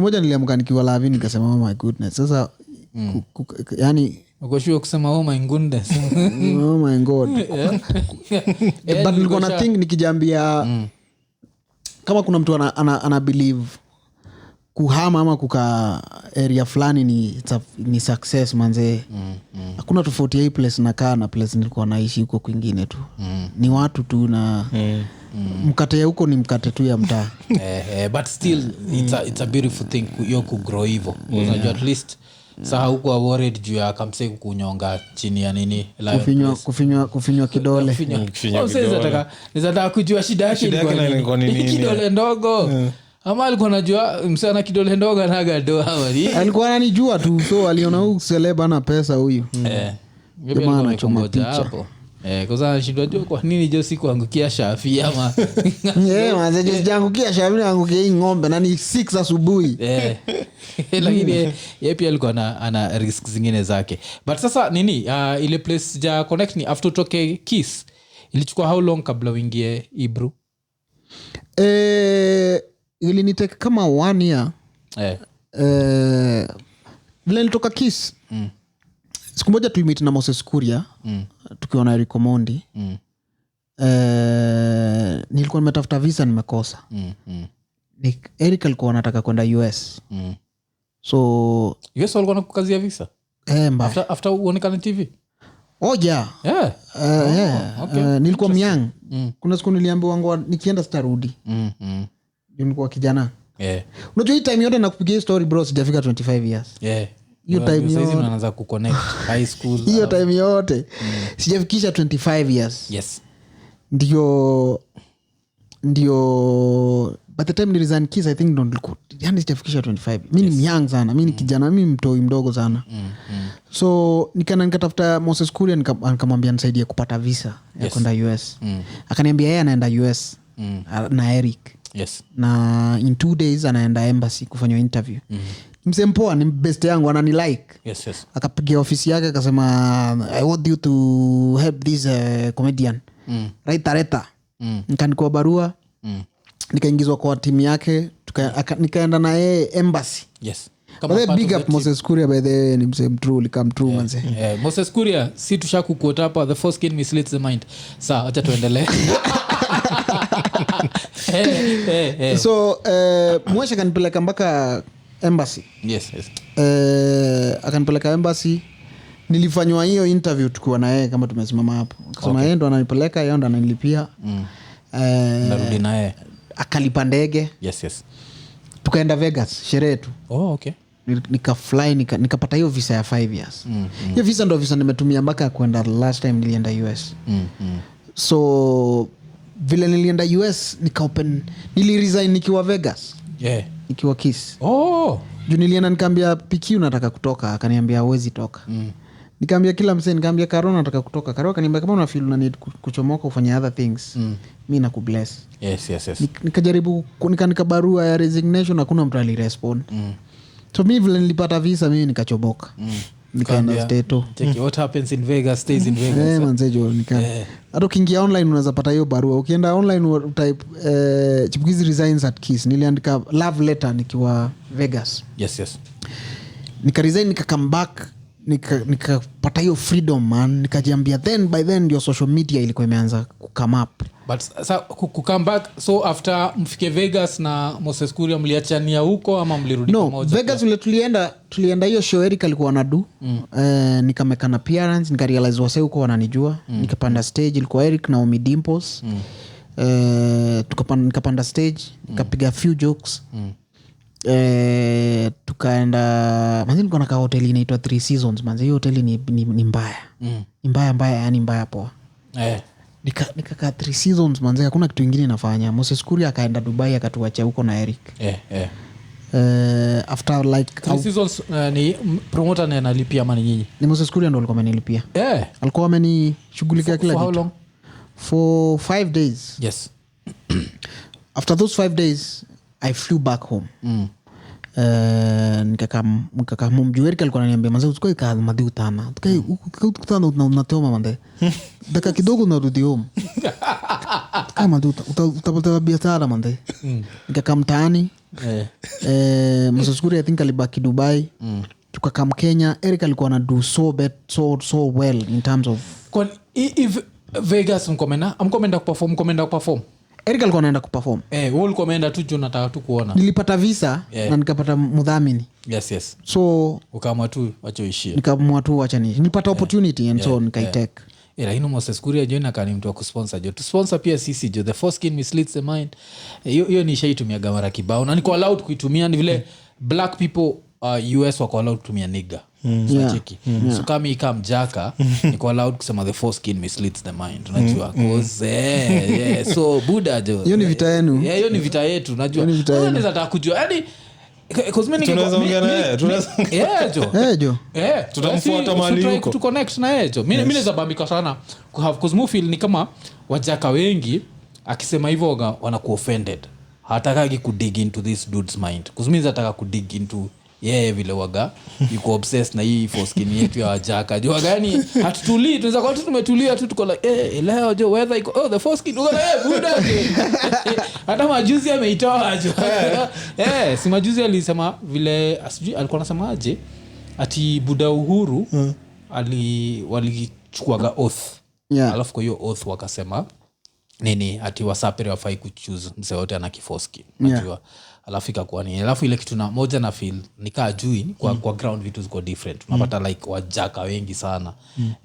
siku moja niliamka nikiwa lavi nikasema oh my goodness sasa yani ukoshua kusema oh my goodness oh my god but nilikuwa na think nikijambia kama kuna mtu ana believe kuhama ama kuka area fulani ni success manze. Hakuna tofauti ya hii place nakaa na place nilikuwa naishi huko kwingine tu. Ni watu tu na mkate ya huko ni mkate tu ya mtaa. But still it's a beautiful thing yo kugrow hivyo. Unajua at least saa huko worried juu ya kamse kukunyonga chini ya nini kufinywa kidole. Nizataka kujua shida yake ilikuwa nini. Kidole ndogo. Ama alikuwa anajua msana kidole ndogo anagadoa hawali. Alikuwa ananijua tu so aliona huyu celeb ana pesa huyu. Jamaa anachoma picha. Kwa sababu shida jua kwa nini jo siku angukia Shafi ama. Manze jo angukia Shafi angukia hii ng'ombe na ni 6 asubuhi. Lakini yeye pia alikuwa ana risk zingine zake. But sasa nini ile place ja connect ni after toke Kiss. Ilichukua how long kabla uingie Ibru? Ili nitake kama 1 year. Vile nilitoka Kiss. Siku moja tulimit na Moses Kuria. Tukiwa na Iko Mondi. Nilikuwa nimetafuta visa nimekosa. Eric alikuwa anataka kwenda US. So US walikuwa nakukazia visa? After uonekane TV? Yeah. Nilikuwa myang. Kuna siku niliambiwa nikienda sitarudi. Nilikuwa kijana. Unajua hii time yote nakupigia story bro sijafika 25 years. Hiyo time yote unaanza kuconnect high school. Hiyo time yote sijafikisha 25 years. Yes. Ndio by the time niresign Kiss I think yani sijafikisha 25. Mimi ni young sana, mimi ni kijana, mimi mtoi mdogo sana. So nikatafuta Moses Kuria nikamwambia nisaidie kupata visa ya kwenda US. Akaniambia yeye anaenda US na Eric. Yes. Na in 2 days anaenda embassy kufanya interview. Msempoa ni best yangu anani like. Yes. Akapigia ofisi yake akasema I want you to help this comedian. Reta. Nikaandikwa barua. Nikaingizwa kwa timu yake nikaenda na yeye embassy. Yes. Kama big up Moses Kuria by the way ni msem true come true manze. Moses Kuria si tushakuquote hapa the first skin misleads the mind. Sawa acha tuendelee. So Mwesha kanipeleka mpaka embassy. Yes. Akanipeleka embassy. Nilifanywa hiyo interview tukiwa na yeye kama tumesimama hapo. Akasema yeye ndo ananipeleka, yeye ndo ananilipia. Narudi na yeye. Akalipa ndege. Yes. Tukaenda Vegas sherehe tu. Okay. Nikafly nikapata hiyo visa ya 5 years. Hiyo visa ndo visa nimetumia mpaka kwenda last time nilienda US. So vile nilienda US niliresign nikiwa Vegas. Nikiwa Kiss. Juu nilienda nikaambia PQ nataka kutoka, akaniambia huwezi toka. Nikaambia kila msee, nikaambia Karo nataka kutoka. Karo akaniambia kama una feel una need kuchomoka ufanye other things. Mimi nakubless. Yes. Nikajaribu nika barua ya resignation hakuna mtu alirespond. So mimi vile nilipata visa mimi nikachomoka. Nikaenda Stato. What happens in Vegas stays in Vegas. Manzejo hata ukiingia online unaweza pata hiyo barua. Ukienda online type Chipukeezy resigns at Kiss. Niliandika love letter nikiwa Vegas. Yes. Nika-resign nika-come back nikapata hiyo freedom man. Nikajiambia by then ndio social media ilikuwa imeanza come up. But come back so after mfike Vegas na Moses Kuria mliachania huko ama mlirudi pamoja? Vegas ule tulienda hiyo show Eric alikuwa anadu. Nikameka appearance nikarealize wase huko wananijua. Nikapanda stage ilikuwa Eric na Omi Dimples. Nikapanda stage nikapiga few jokes. Tukaenda manzi nilikuwa nakaa hoteli inaitwa 3 Seasons manzi. Hiyo hoteli ni mbaya. Ni mbaya yani mbaya poa. Nikakaa 3 Seasons manze hakuna kitu kingine nafanya. Moses Kuria akaenda Dubai akatuacha huko na Eric. After like 3 Seasons ni promoter na analipia ama ni nyinyi? Ni Moses Kuria ndo alikuwa amenilipia. Alikuwa amenishughulikia kila kitu. For how long? For 5 days. Yes. After those 5 days I flew back home. Nikakaa mjuu Eric alikuwa ananiambia manze usikoi kaa madhi utana. Ukutana unatoma mande. Daka kidogo narudi home. Kama utapata biashara mande. Nikakaa mtaani Moseskuri I think alibaki Dubai. Tukakam Kenya. Eric alikuwa na do so well in terms of if Vegas mkomenda kuperform. Eric alikuwa anaenda kuperform. Wewe ulikuwa umeenda tu nataka tu kuona. Nilipata visa na nikapata mudhamini. Yes. So ukaamua tu wacha uishie. Nikaamua tu wacha nilipata opportunity and so nikaitake. Lakini Moseskuri ajoi na kani mtu wa kusponsor jo. To sponsor pia sisi jo. The foreskin misleads the mind. Hiyo ni shaitumia gamara kibao. Na niko allowed kuitumia ni vile black people US wako allowed kutumia nigga. So kama ikamjaka niko allowed kusema the foreskin misleads the mind. Unajua cause so buda jo. Hiyo ni vita yenu. Hiyo ni vita yetu unajua. Unaweza nataka kujua. Yaani tunaweza ongea naye jo tutamfuata mahali huko to connect na yeye jo mimi naweza bambika sana cause mu feel ni kama wajaka wengi akisema hivyo wanaku offended hatakagi ku dig into this dude's mind cause mimi nataka ku dig into vile waga yuko obsessed na hii foreskin yetu ya wajaka jo gani hatutulii tunaweza kwa tumetulia tu tuko like leo jo weather iko the foreskin uko buda hata majuzi ameitoa jo si majuzi alisema vile asijui alikuwa anasema aje ati buda Uhuru walichukuaga oath alafu kwa hiyo oath wakasema nini ati wasapere wafai kuchoose mse wote ana kiforeskin unajua alafu ikakuwa ni alafu ile kitu na moja na feel nikaa juu kwa ground vitu ziko different unapata like wajaka wengi sana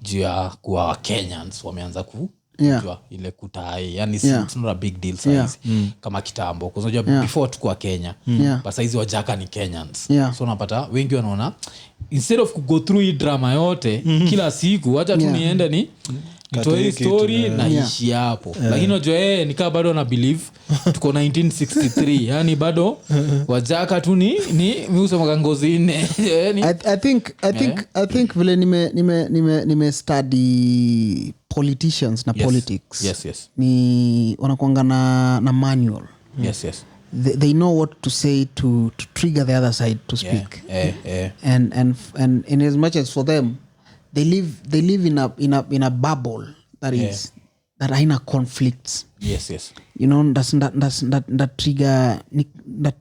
juu ya kuwa Kenyans wameanza kujua ile kutai yani it's not a big deal size kama kitambo kwa sababu before tukua Kenya but hizi wajaka ni Kenyans so unapata wengi wanaona instead of go through hii drama yote kila siku acha tu niende ni nitoe story na ishi hapo lakini unajua nikaa bado na believe tuko 1963 yani bado wajaka tu ni usema ngozi nne I think vile nime study politicians na politics yes ni wanakuanga na manual yes they know what to say to trigger the other side to speak and in as much as for them they live in a bubble that is that haina conflicts yes you know that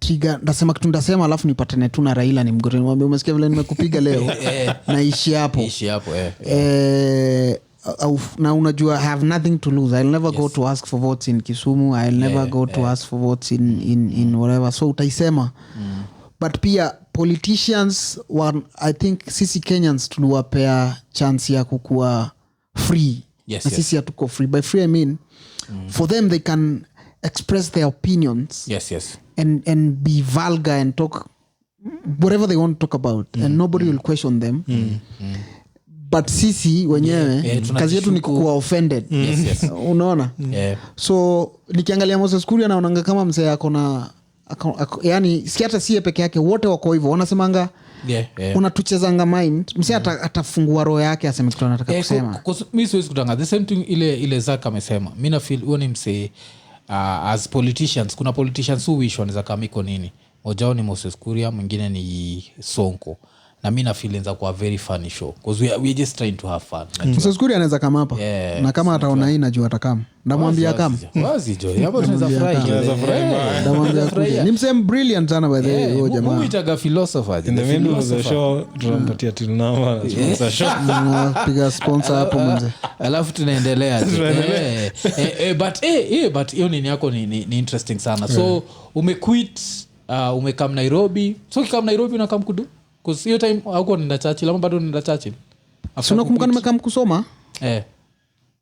trigger ndasema kitu ndasema alafu nipatane tu na Raila ni mgore niambie umesikia vile nimekupiga leo naishi hapo na unajua I have nothing to lose. I'll never go to ask for votes in Kisumu. I'll never go to ask for votes in whatever. So utaisema. But pia politicians I think sisi Kenyans tuliwapea chance ya kukua free. Na sisi hatuko free. By free I mean for them they can express their opinions. Yes. And be vulgar and talk whatever they want to talk about and nobody will question them. But sisi wenyewe kazi yetu ni kuwa offended. Yes. Unaona? So nikiangalia Moseskuri anaonanga kama mzee yako na yani si hata sie peke yake wote wako hivyo wanasemanga unatuchezanga mind mzee atafungua roho yake aseme kitu anataka kusema. Mimi siwezi kudanga the same thing ile Zaka amesema. Mimi na feel huo ni mzee as politicians kuna politicians who wish wanaweza kama Iko Nini. Moja wao ni Moseskuri mwingine ni Sonko. Na mimi na feelings kwa very funny show because we just trying to have fun. Moseskuri anaweza kama hapa na kama ataona hii najua atakam ndamwambia kama wazi jo hapo tunaweza furahi ndamwambia ni msem brilliant sana by the way huyo jamaa mimi itaga philosopher in the middle of the show tunampatia till now sponsor show piga sponsor hapo mzee alafu tunaendelea but hiyo nini yako ni interesting sana so umequit umekam Nairobi so kikam Nairobi unakam kudu because hiyo time hauko nenda Churchill ama bado nenda Churchill after nakumbuka nimekam kusoma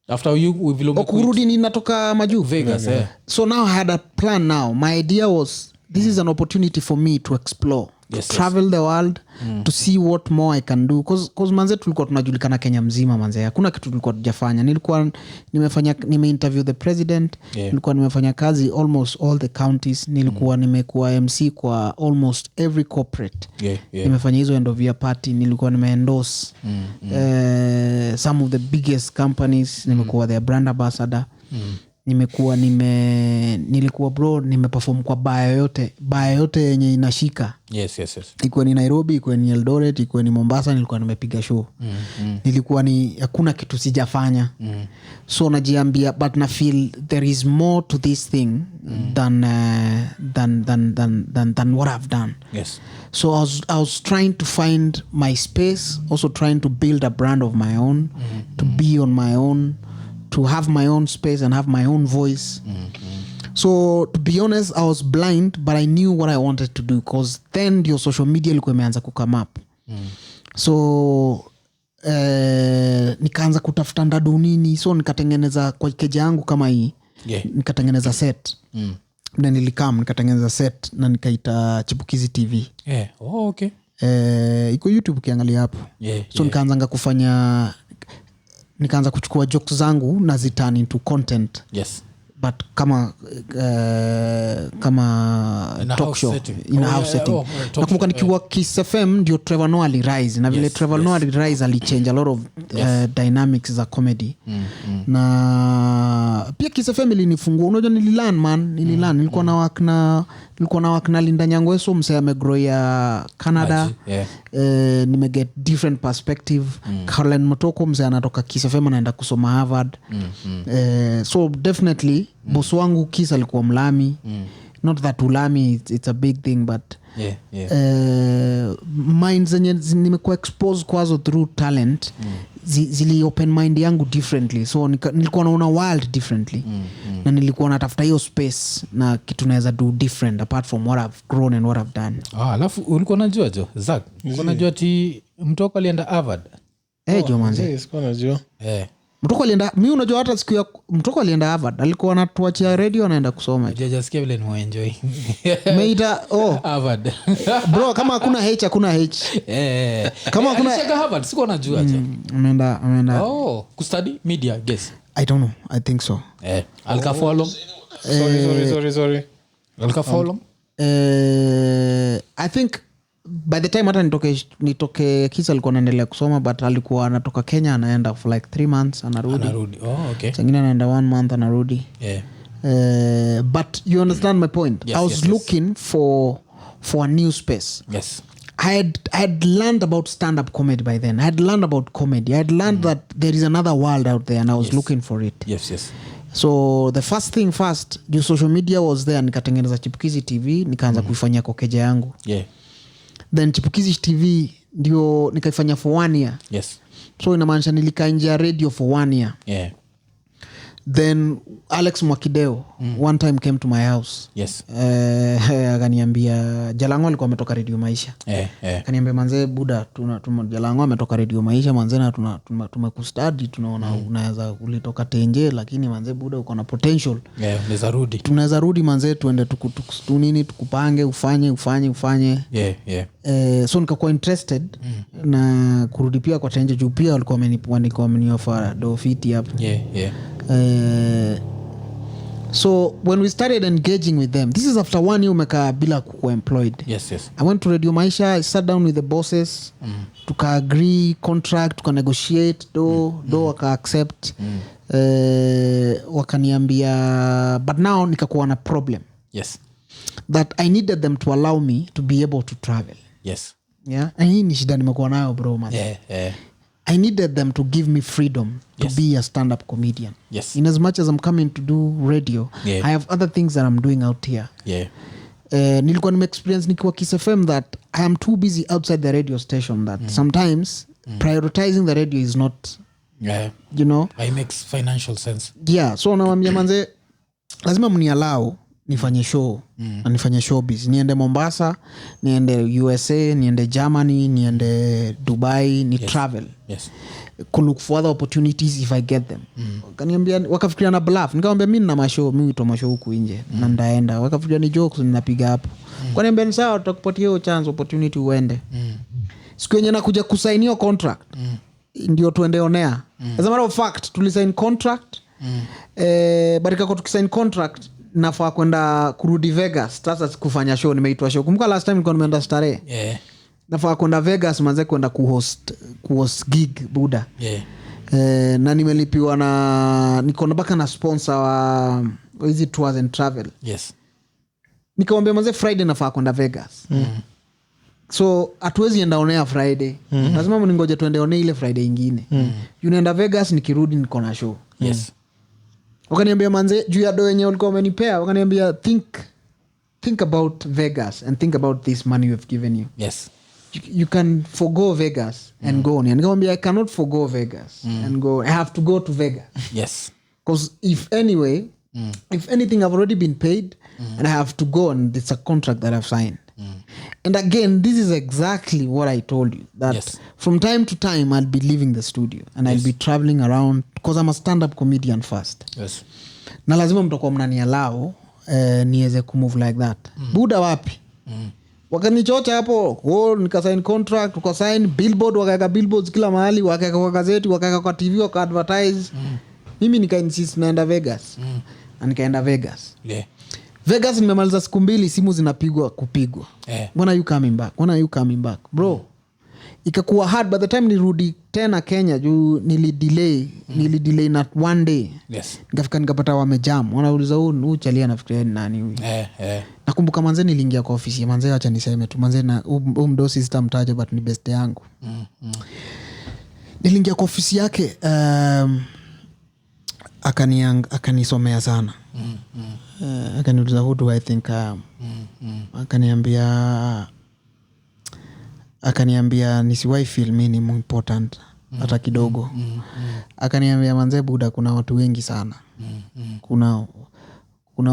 after you will kurudi ninatoka majuu Vegas so now I had a plan now my idea was this is an opportunity for me to explore to travel the world to see what more I can do cause manze tulikuwa tunajulikana Kenya mzima manze hakuna kitu tulikuwa tujafanya nilikuwa nimeinterview the president nilikuwa nimefanya kazi almost all the counties nilikuwa nimekuwa MC kwa almost every corporate nimefanya hizo end of year party nilikuwa nimeendorse some of the biggest companies nimekuwa their brand ambassador nilikuwa bro nimeperform kwa baya yote yenye inashika. Yes. Ikuwe ni Nairobi, ikuwe ni Eldoret, ikuwe ni Mombasa, nilikuwa nimepiga show. Nilikuwa ni hakuna kitu sijafanya. So najiambia but na feel there is more to this thing than what I've done. Yes. So I was trying to find my space, also trying to build a brand of my own, to be on my own, to have my own space and have my own voice. So to be honest, I was blind, but I knew what I wanted to do because then your social media ilikuwa imeanza come up. So nikaanza kutafuta ndadu nini, so nikatengeneza kwa keja yangu kama hii. Nikatengeneza set. Na nikatengeneza set na nikaita Chipukeezy TV. Okay. Iko YouTube ukiangalia hapo. So nikaanza kuchukua jokes zangu na ziturn into content. Yes. But kama talk show in a house setting. Nakumbuka nikiwa Kiss FM ndio Trevor Noah alirise na vile Trevor Noah alirise alichange a lot of dynamics za comedy. Na pia Kiss FM ilinifungua. Unajua nililearn nilikuwa na work na Linda Nyangweso msee amegrow ya Canada. Nimeget different perspective. Caroline Motoko msee anatoka Kiss FM anaenda kusoma Harvard. So definitely boss wangu Kiss alikuwa mlami. Not that ulami it's a big thing but minds zenye nimekuwa exposed kwazo through talent zili open mind yangu differently. So nilikuwa naona world differently. Na nilikuwa natafuta hiyo space na kitu naweza do different apart from what I've grown and what I've done. Alafu ulikuwa unajua Zach, ulikuwa unajua ati mtoko alienda Harvard? Jo manze. Sikuwa najua. Mtoko alienda, mimi unajua hata siku ya mtoko alienda Harvard, alikuwa anatuachia radio anaenda kusoma. Hujasikia vile ni enjoy. Meita Harvard. Bro, kama hakuna H hakuna H. Kama hakuna Harvard siko najua aje. Ameenda. Kustudy media, guess. I don't know. I think so. Alka follow. Sorry. Alka follow. I think by the time hata nitoke Kisa alikuwa anaendelea kusoma but alikuwa anatoka Kenya anaenda for like 3 months anarudi. Okay. Sengine anaenda 1 month anarudi. But you understand my point. I was looking for a new space. Yes. I had learned about stand-up comedy by then. I had learned about comedy. I had learned that there is another world out there and I was looking for it. Yes. So the first thing first, your social media was there. Nikatengeneza Chipukeezy TV, nikaanza kuifanyia kwa keja yangu. Then Chipukeezy TV ndio nikaifanya for 1 year. Yes. So inamaanisha nilikaa nje ya radio for 1 year. Then Alex Mwakideo one time came to my house. Yes. Akaniambia Jalango alikuwa ametoka Radio Maisha. Akaniambia manze buda Jalango ametoka Radio Maisha manze na tumekustudy tunaona unaweza ulitoka Tenje lakini manze buda uko na potential. Unaweza rudi. Tunaweza rudi manze tuende nini tukupange ufanye. So nikakuwa interested na kurudi pia kwa Tenje juu pia walikuwa wamenioffer do fiti hapo. So when we started engaging with them, this is after 1 year umekaa bila kuwa employed. Yes. I went to Radio Maisha, I sat down with the bosses, tuka agree contract, tuka negotiate, do waka accept. Wakaniambia, but now nikakuwa na problem. Yes. That I needed them to allow me to be able to travel. Yes. Yeah. And hii ni shida nimekuwa nayo bro man. I needed them to give me freedom to be a stand-up comedian. Yes. In as much as I'm coming to do radio, I have other things that I'm doing out here. Nilikuwa nime-experience nikiwa Kiss FM that I am too busy outside the radio station that sometimes prioritizing the radio is not, you know. It makes financial sense. So nawambia manze, lazima mniallow nifanye show na nifanye showbiz, niende Mombasa, niende USA, niende Germany, niende Dubai, ni travel look for other opportunities if I get them. Kaniambia wakafikiria na bluff, nikamwambia mimi nina mashow, mimi hutoa mashow huku nje na ndaenda. Wakafikiria ni jokes ninapiga hapo. Kaniambia ni sawa, tutakupatia hiyo chance opportunity uende. Siku yenye nakuja kusainiwa contract ndio tuende onea. As a matter of fact tulisign contract but ikako tukisign contract nafaa kwenda kurudi Vegas sasa kufanya show. Nimeitwa show, kumbuka last time nilikuwa nimeenda Starehe. Nafaa kwenda Vegas manze kwenda kuhost gig buda. na nimelipiwa na niko na baka na sponsor wa hizi tours and travel. Yes. Nikamwambia manze Friday nafaa kwenda Vegas. So hatuwezi enda onea Friday. Lazima mningoje tuende one ile Friday nyingine. Unaenda Vegas nikirudi niko na show. Yes. Wakaniambia manze juu ya do yenyewe ulikuwa umenipea, wakaniambia think about Vegas and think about this money we have given you. Yes. You can forgo Vegas and go on. Nikamwambia I cannot forgo Vegas and go. I have to go to Vegas. Yes. Because if anything I've already been paid and I have to go and it's a contract that I've signed. And again, this is exactly what I told you, that from time to time I'll be leaving the studio and I'll be traveling around because I'm a stand-up comedian first. Yes. Na lazima mtakuwa mnaniallow niweze kumove like that. Buda wapi? Wakanichocha hapo, nikasign contract, tukasign billboard, wakaweka billboards kila mahali, wakaweka kwa gazeti, wakaweka kwa TV, waka advertise. Mimi nika-insist naenda Vegas. Na nikaenda Vegas. Yeah. Vegas nimemaliza siku 2 simu zinapigwa kupigwa. When are you coming back? When are you coming back? Bro. Ikakuwa hard by the time nirudi tena Kenya juu nilidelay na one day. Yes. Nikafika nikapata wamejam. Wanauliza huu chalia nafikiria ni nani huyu. Nakumbuka manze niliingia kwa ofisi. Manze acha niseme tu manze na mdosi sitamtaja but ni best yangu. Niliingia kwa ofisi yake akanisomea sana. Akaniuliza who do I think akaniambia nisiwahi feel mimi ni important hata kidogo. Akaniambia manze buda kuna watu wengi sana. Kuna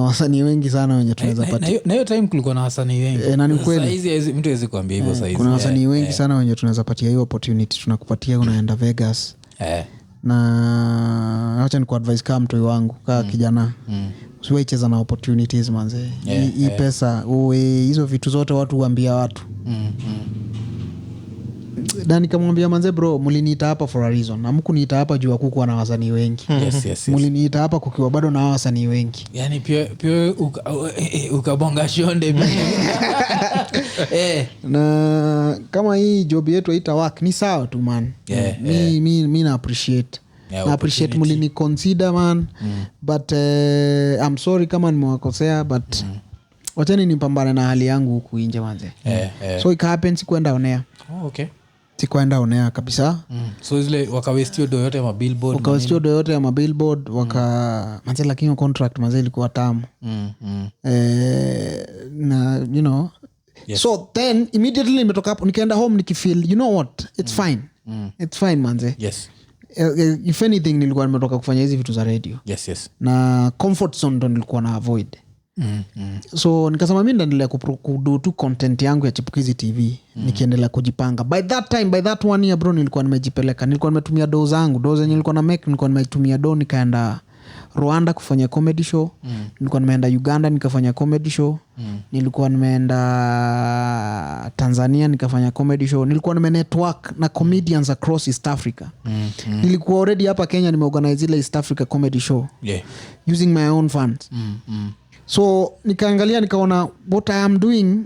wasanii wengi sana wenye tunaweza pata. Na hiyo time kulikuwa na wasanii wengi. Na ni kweli. Saizi mtu hawezi kuambia hivyo saizi. Kuna wasanii wengi sana wenye tunaweza patia hiyo opportunity. Tunakupatia unaenda Vegas. Na acha niku advise kama mtu wangu kama kijana. Usiwahi cheza na opportunities manze. Hii pesa hizo vitu zote watu huambia watu. Na nikamwambia manze bro mliniita hapa for a reason. Na mkuniita hapa juu kukuwa na wasanii wengi. Yes. Mliniita hapa kukiwa bado na wasanii wengi. Yani pia ukabonga shonde mimi. Na kama hii job yetu haita work ni sawa tu man. Mi na appreciate. Na appreciate mlini consider man. But I'm sorry kama nimewakosea but wacheni nipambane na hali yangu huku nje manze. So it happens sikuenda onea. Okay. Sikuenda onea kabisa. So zile wakawestio do yote ya billboard. Wakawestio do yote ya billboard manze lakini contract manze ilikuwa tamu. Na you know. Yes. So then immediately nimetoka hapo nikaenda home nikifeel you know what it's fine. It's fine manze. Yes. If anything nilikuwa nimetoka kufanya hizi vitu za radio. Yes. Na comfort zone ndo nilikuwa na avoid. So nikasema mimi ndaendelea kudo tu content yangu ya Chipukeezy TV. Nikiendelea kujipanga. By that 1 year bro nilikuwa nimejipeleka. Nilikuwa nimetumia do zangu. Zenye nilikuwa na make nilikuwa nimetumia do nikaenda Rwanda kufanya comedy show. Nilikuwa nimeenda Uganda nikafanya comedy show. Nilikuwa nimeenda Tanzania nikafanya comedy show. Nilikuwa nimenetwork na comedians across East Africa. Nilikuwa already hapa Kenya nimeorganize ile East Africa comedy show. Using my own funds. So nikaangalia nikaona what I am doing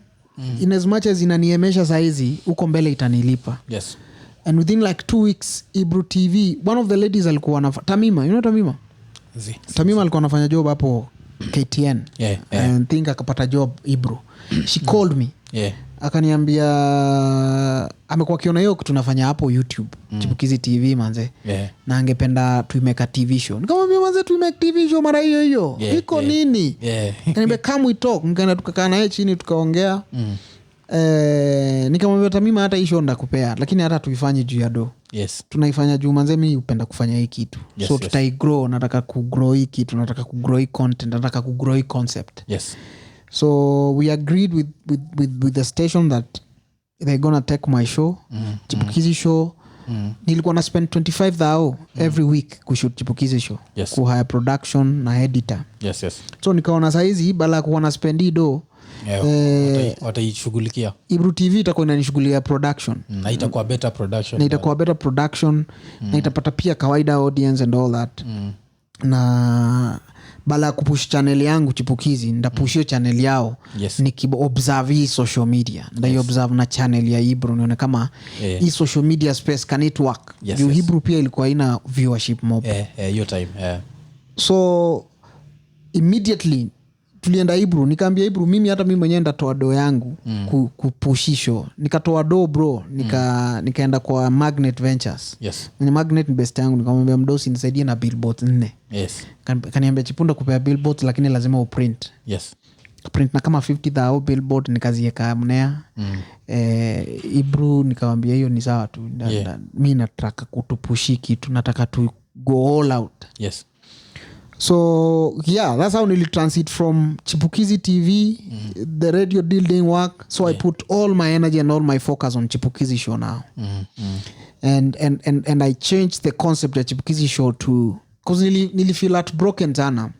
in as much as inaniemesha saizi uko mbele itanilipa. Yes. And within like 2 weeks Ibru TV one of the ladies alikuwa na Tamima, you know Tamima? Tamima alikuwa anafanya job hapo KTN. And think akapata job Ibru. She called me. Akaniambia amekuwa kiona hiyo tunafanya hapo YouTube Chipukeezy TV manze. Na angependa tuimeka TV show. Nikamwambia manze tuimeka TV show mara hiyo. Iko nini? Kaniambia come we talk. Nikaenda tukakaa naye chini tukaongea. Nikamwambia Tamima hata hii show ndakupea lakini hata tuifanye juu ya do. Tunaifanya juu manze mimi upenda kufanya hii kitu. So tutaigrow, nataka kugrow hii kitu, nataka kugrow hii content, nataka kugrow hii concept. So we agreed with the station that they're gonna take my show, Chipukeezy show. Nilikuwa na spend 25,000 every week kushoot Chipukeezy show. Kuhire production na editor. So nikaona saizi bala kuwa na spendi do wataishughulikia. Ibru TV itakuwa inanishughulikia production. Na itakuwa better production. Na itapata pia kawaida audience and all that. na bala kupush channel yangu Chipukeezy ndapushio channel yao nikiobserve hii social media observe na channel ya Hebrew nione kama hii social media space can it work. Hebrew pia ilikuwa ina viewership mob your time so immediately tulienda Hebrew, nikaambia Hebrew mimi hata mimi mwenyewe ndatoa do yangu kupushisho, nikatoa do bro, nikaenda kwa Magnet Ventures. Ni Magnet best yangu, nikamwambia mdosi nisaidie na billboards 4. Kaniambia Chipunda kupea billboards lakini lazima uprint. Print na kama 50,000 billboard nikazieka mnea. Hebrew nikamwambia hiyo ni sawa tu. Mimi nataka kutupushi kitu, nataka tu go all out. So yeah, that's how nili transit from Chipukeezy TV. The radio deal didn't work, so I put all my energy and all my focus on Chipukeezy show now. And I changed the concept of Chipukeezy show to, because nili feel heartbroken sana.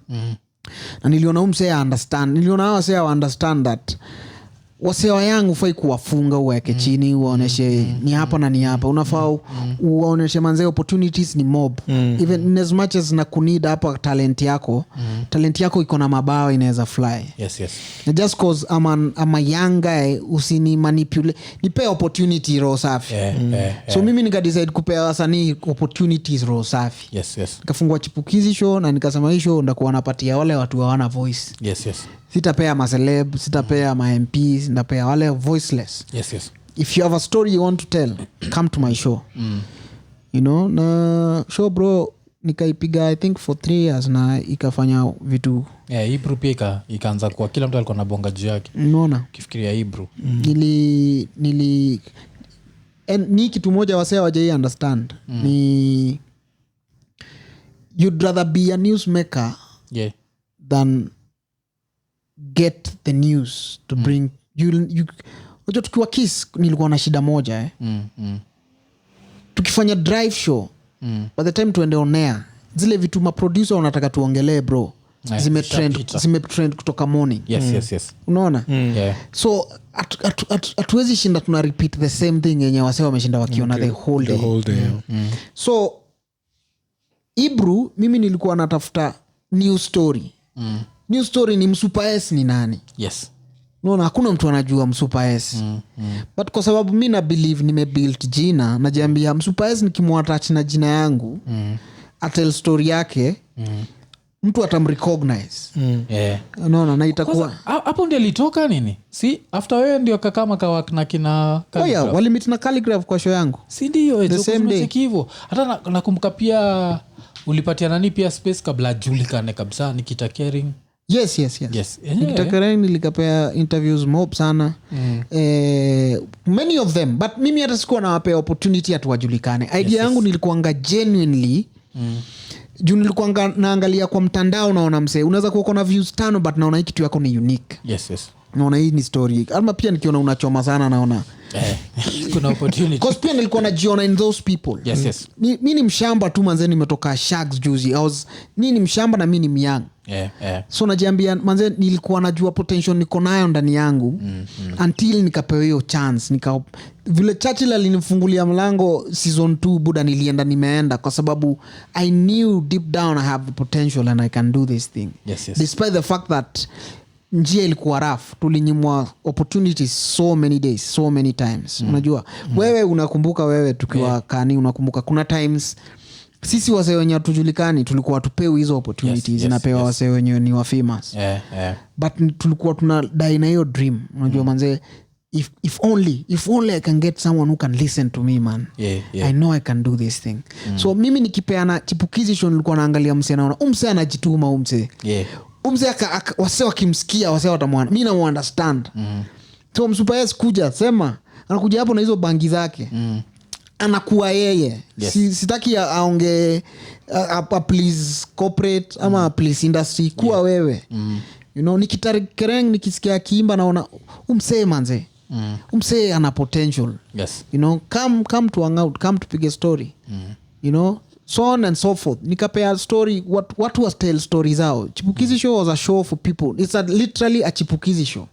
Na niliona understand that wasewa yangu ufai kuwafunga uweke chini uwaoneshe ni hapa na ni hapa, unafaa uwaoneshe manze opportunities ni mob. Even in as much as na kunida hapa talent yako iko na mabawa inaweza fly. And just cause I'm a young guy usini manipulate, nipe opportunity roho safi. So mimi nika decide kupea wasanii opportunities roho safi. Nikafungua Chipukeezy show na nikasema hii show ndakuwa napatia wale watu hawana voice. Sitapea ma celeb, sitapea ma MPs, ndapea wale voiceless. If you have a story you want to tell, come to my show. You know, na show bro nikaipiga I think for 3 years na ikafanya vitu. Hebrew pia ikaanza kwa kila mtu alikuwa anabonga juu yake. Unaona? Ukifikiria Hebrew. Ni kitu moja wasee hawajai understand. Ni you'd rather be a newsmaker than get the news to bring you. Unajua tukiwa Kiss nilikuwa na shida moja tukifanya drive show by the time tuende on air zile vitu ma producer wanataka tuongelee bro zimetrend kutoka morning. Unaona? So atuwezi shinda tuna repeat the same thing yenye wasee wameshinda wakiona the whole day. So Hebrew mimi nilikuwa natafuta new story. New story ni Msupa S ni nani? Unaona hakuna mtu anajua Msupa S. But kwa sababu mimi na believe nimebuild jina, najiambia Msupa S nikimwattach na jina yangu, atel story yake, mtu atamrecognize. Unaona na itakuwa hapo ndio litoka nini? Si after wewe ndio kakama kawak na kina Calligraph. Walimit na Calligraph kwa show yangu. Si ndio the same day hivyo. Hata nakumbuka pia ulipatia nani pia space kabla julikane kabisa Nikita Kering. Yes. Nikita Kering nilikapea interviews mob sana. Many of them, but mimi hata sikuwa nawapea opportunity atuwajulikane. Idea yangu nilikuanga genuinely juu nilikuanga naangalia kwa mtandao, naona msee unaweza kuwa na views 5 but naona hii kitu yako ni unique. Naona hii ni story. Ama pia nikiona unachoma sana naona kuna opportunity. Cause pia nilikuwa najiona in those people. Mimi ni mshamba tu manze, nimetoka Shags juzi. Mimi ni mshamba na mimi ni myang. So najiambia manze nilikuwa najua potential niko nayo ndani yangu until nikapewa hiyo chance. Vile Churchill alinifungulia mlango season 2 buda nilienda nimeenda kwa sababu I knew deep down I have the potential and I can do this thing. Despite the fact that njia ilikuwa rough, tulinyimwa opportunities so many days, so many times. Unajua wewe unakumbuka wewe tukiwa kani unakumbuka kuna times sisi wasee wenye tujulikani tulikuwa tupewi hizo opportunities zinapewa wasee wenye ni wa famous. But tulikuwa tunadai na hiyo dream. Unajua manze if only I can get someone who can listen to me man. I know I can do this thing. So mimi nikipeana Chipukeezy show nilikuwa naangalia msee naona msee anajituma msee. Msee wasee wakimsikia wasee watamwona. Mimi na understand. So Msupa S kuja sema anakuja hapo na hizo bangi zake. Anakuwa yeye. Sitaki aonge please corporate ama please industry kuwa wewe. You know Nikita Kering nikisikia kiimba naona umsee manze. Umsee ana potential. You know come to hang out, come to pick a story. You know so on and so forth. Nikapea story what was tell stories out. Chipukeezy show was a show for people. It's literally a Chipukeezy show.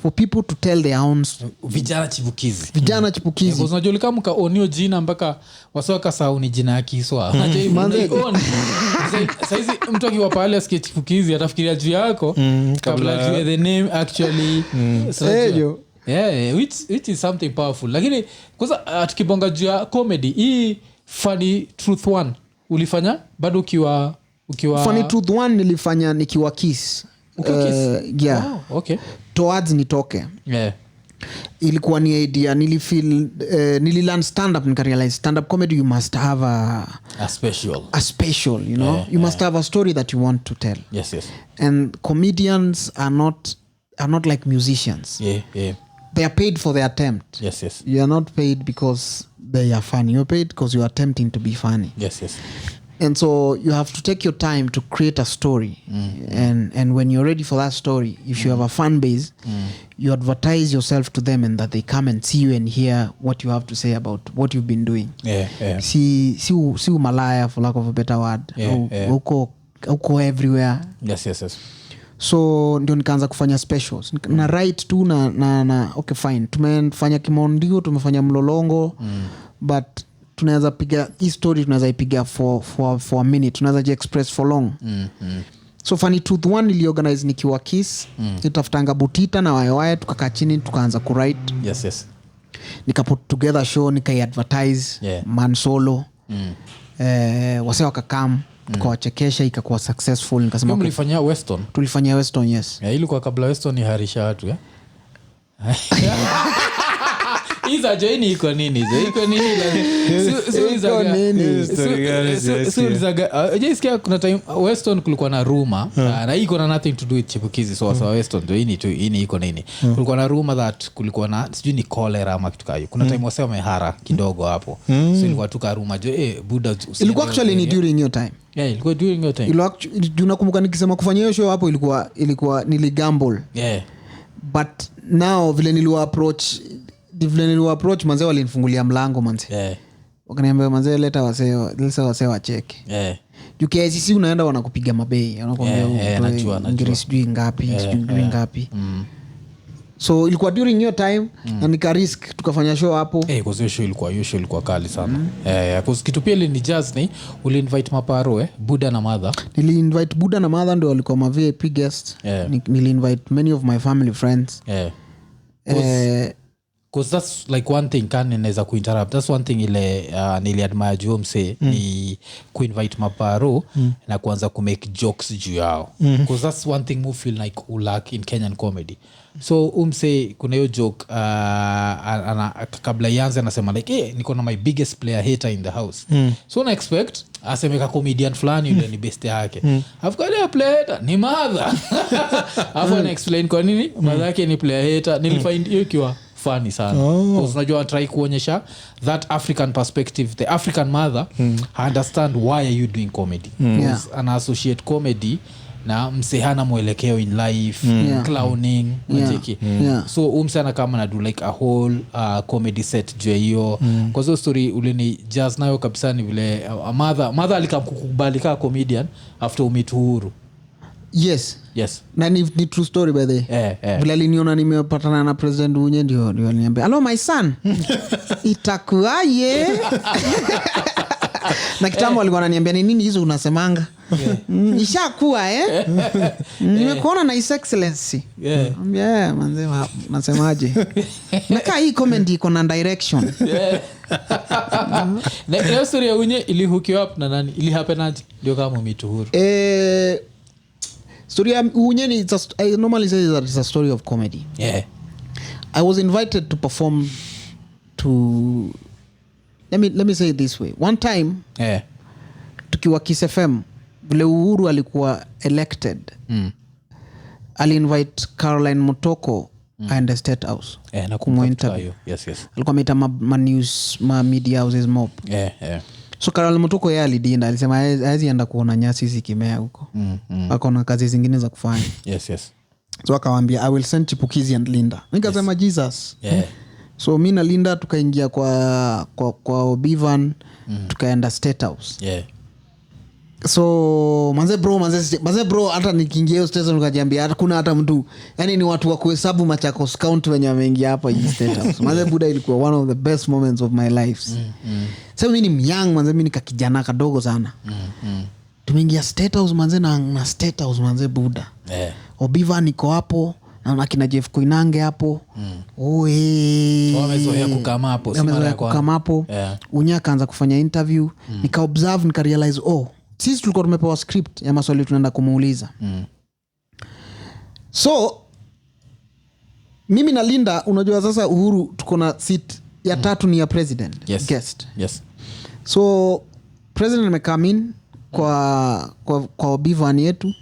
For people to tell their own vijana Chipukeezy. Unajua kama onio jina mpaka wasoka sauni jina ya Kiswa. saizi mtu akiwa pale asikie Chipukeezy atafikiria juu yako kabla ajue the name actually. Yeah, which is something powerful. Lakini kwanza tukibonga juu ya comedy, hii Funny Truth One ulifanya bado ukiwa Funny Truth One nilifanya nikiwa Kiss. Yeah. Oh, okay. Towards nitoke. Yeah. Ilikuwa ni idea nilifeel nililearn stand up nikarealize stand up comedy you must have a special, you know. You must have a story that you want to tell. Yes. And comedians are not like musicians. Yeah. They are paid for their attempt. Yes. You are not paid because they are funny. You're paid because you're attempting to be funny. Yes. And so you have to take your time to create a story. And when you're ready for that story, if you have a fan base, you advertise yourself to them and that they come and see you and hear what you have to say about what you've been doing. Yeah. Si umalaya, for lack of a better word. Uko everywhere. Yes. So ndio nikaanza kufanya specials na write tu na okay fine, tumefanya Kimondio, tumefanya Mlolongo, but tunaweza piga hii story, tunaweza ipiga for a minute, tunaweza express for long. So Funny Truth One niliorganize nikiwa Kiss. Nitafutanga Butita na Waewae, tukakaa chini tukaanza kuwrite. Yes. Nika put together show, nika advertise man solo. Wase wakakam, tukawachekesha, ikakuwa successful. Nikasema mlifanyia Weston? Tulifanyia Weston, yes. Ilikuwa kabla Weston ni harisha watu Iza joini Iko Nini. Iko Nini. Jisikia kuna time Weston kulikuwa na rumor na iko na nothing to do with Chipukeezy. So Weston joini tu ini Iko Nini. Kulikuwa na rumor that kulikuwa na sijui ni cholera ama kitu kayo. Kuna time wasema mehara kidogo hapo. So ilikuwa tuka rumor Buddha. Ilikuwa actually ni during your time. Yeah, ilikuwa during your time. Unakumbuka nikisema kufanya hiyo show hapo ilikuwa niligamble. Yeah. But now vile niliwa approach manze walinifungulia mlango manze. Yeah. Wakaniambia manze leta wase wacheke. Yeah. UKCC unaenda wanakupiga mabei. Wanakuambia najua. Sijui ngapi, ngapi. So ilikuwa during your time na nika risk tukafanya show hapo. Kwa hiyo show ilikuwa kali sana. Kwa kitu pia ni jazz ni uli invite maparo Buddha na Mother. Nili invite Buddha na Mother ndio walikuwa ma VIP guests. Nili invite many of my family friends. Because that's like one thing inaweza kuinterrupt. That's one thing niliadmire juu mse ni kuinvite maparo na kuanza kumake jokes juu yao. Because that's one thing we feel like we lack in Kenyan comedy. So umse kuna hiyo joke kabla ianze anasema like niko na my biggest player hater in the house. So na expect asemeka comedian fulani yule ni best yake. I've got a player hater ni Mother. Hapo na explain kwa nini Mother yake ni player hater. Nilifind hiyo kiwa funny sana. Because unajua try kuonyesha that African perspective, the African mother understand why are you doing comedy. Ana associate comedy na msehana mwelekeo in life, clowning, so umsana kama na do like a whole comedy set juu hiyo. Kwa hiyo story ulini jazz nayo kabisa ni vile mother alikamkukubali kama comedian after umeet Uhuru. Yes. Na ni true story by the way. Vile aliniona nimepatana na President Unye ndio aliniambia, "Hello my son." Itakuaje? Na kitambo alikuwa ananiambia ni nini hizo unasemanga? Ishakuwa nimekuona na his excellency. Manze nasemaje? Naka hii comedy iko na direction. Na story ya Unye ili hook you up na nani? Ili happen aje? Ndio kama Uhuru. Story ya Unye ni I normally say that it's a story of comedy. I was invited to perform to let me say it this way. One time tukiwa Kiss FM vile Uhuru alikuwa elected, ali-invite Caroline Motoko and the State House na kumwinterview. Yes. Alikuwa ameita news media houses mob. So Caroline Motoko yeye alidinda, alisema haezi enda kuona nyasi zikimea huko. Akaona kazi zingine za kufanya. Yes. So akawaambia I will send Chipukeezy and Linda. Nikasema Jesus. So mimi na Linda tukaingia kwa Obivan, tukaenda State House. So manze bro hata nikiingia hiyo station nikajiambia hata kuna hata mtu, yani ni watu wa kuhesabu Machakos County wenye wameingia hapa hii State House. Manze Buddha ilikuwa one of the best moments of my life. So mimi ni young manze, mimi nikakijana kadogo sana. tumeingia State House manze na State House manze buda. Obiva niko hapo na kina Jeff Koinange hapo. Wamezoea kukama hapo. Wamezoea kukama hapo. Unya akaanza kufanya interview. Nika observe, nika realize sisi tulikuwa tumepewa script ya maswali tunaenda kumuuliza. So mimi na Linda, unajua sasa Uhuru tuko na seat ya 3 ni ya president guest. So president amecome in kwa Obivan yetu.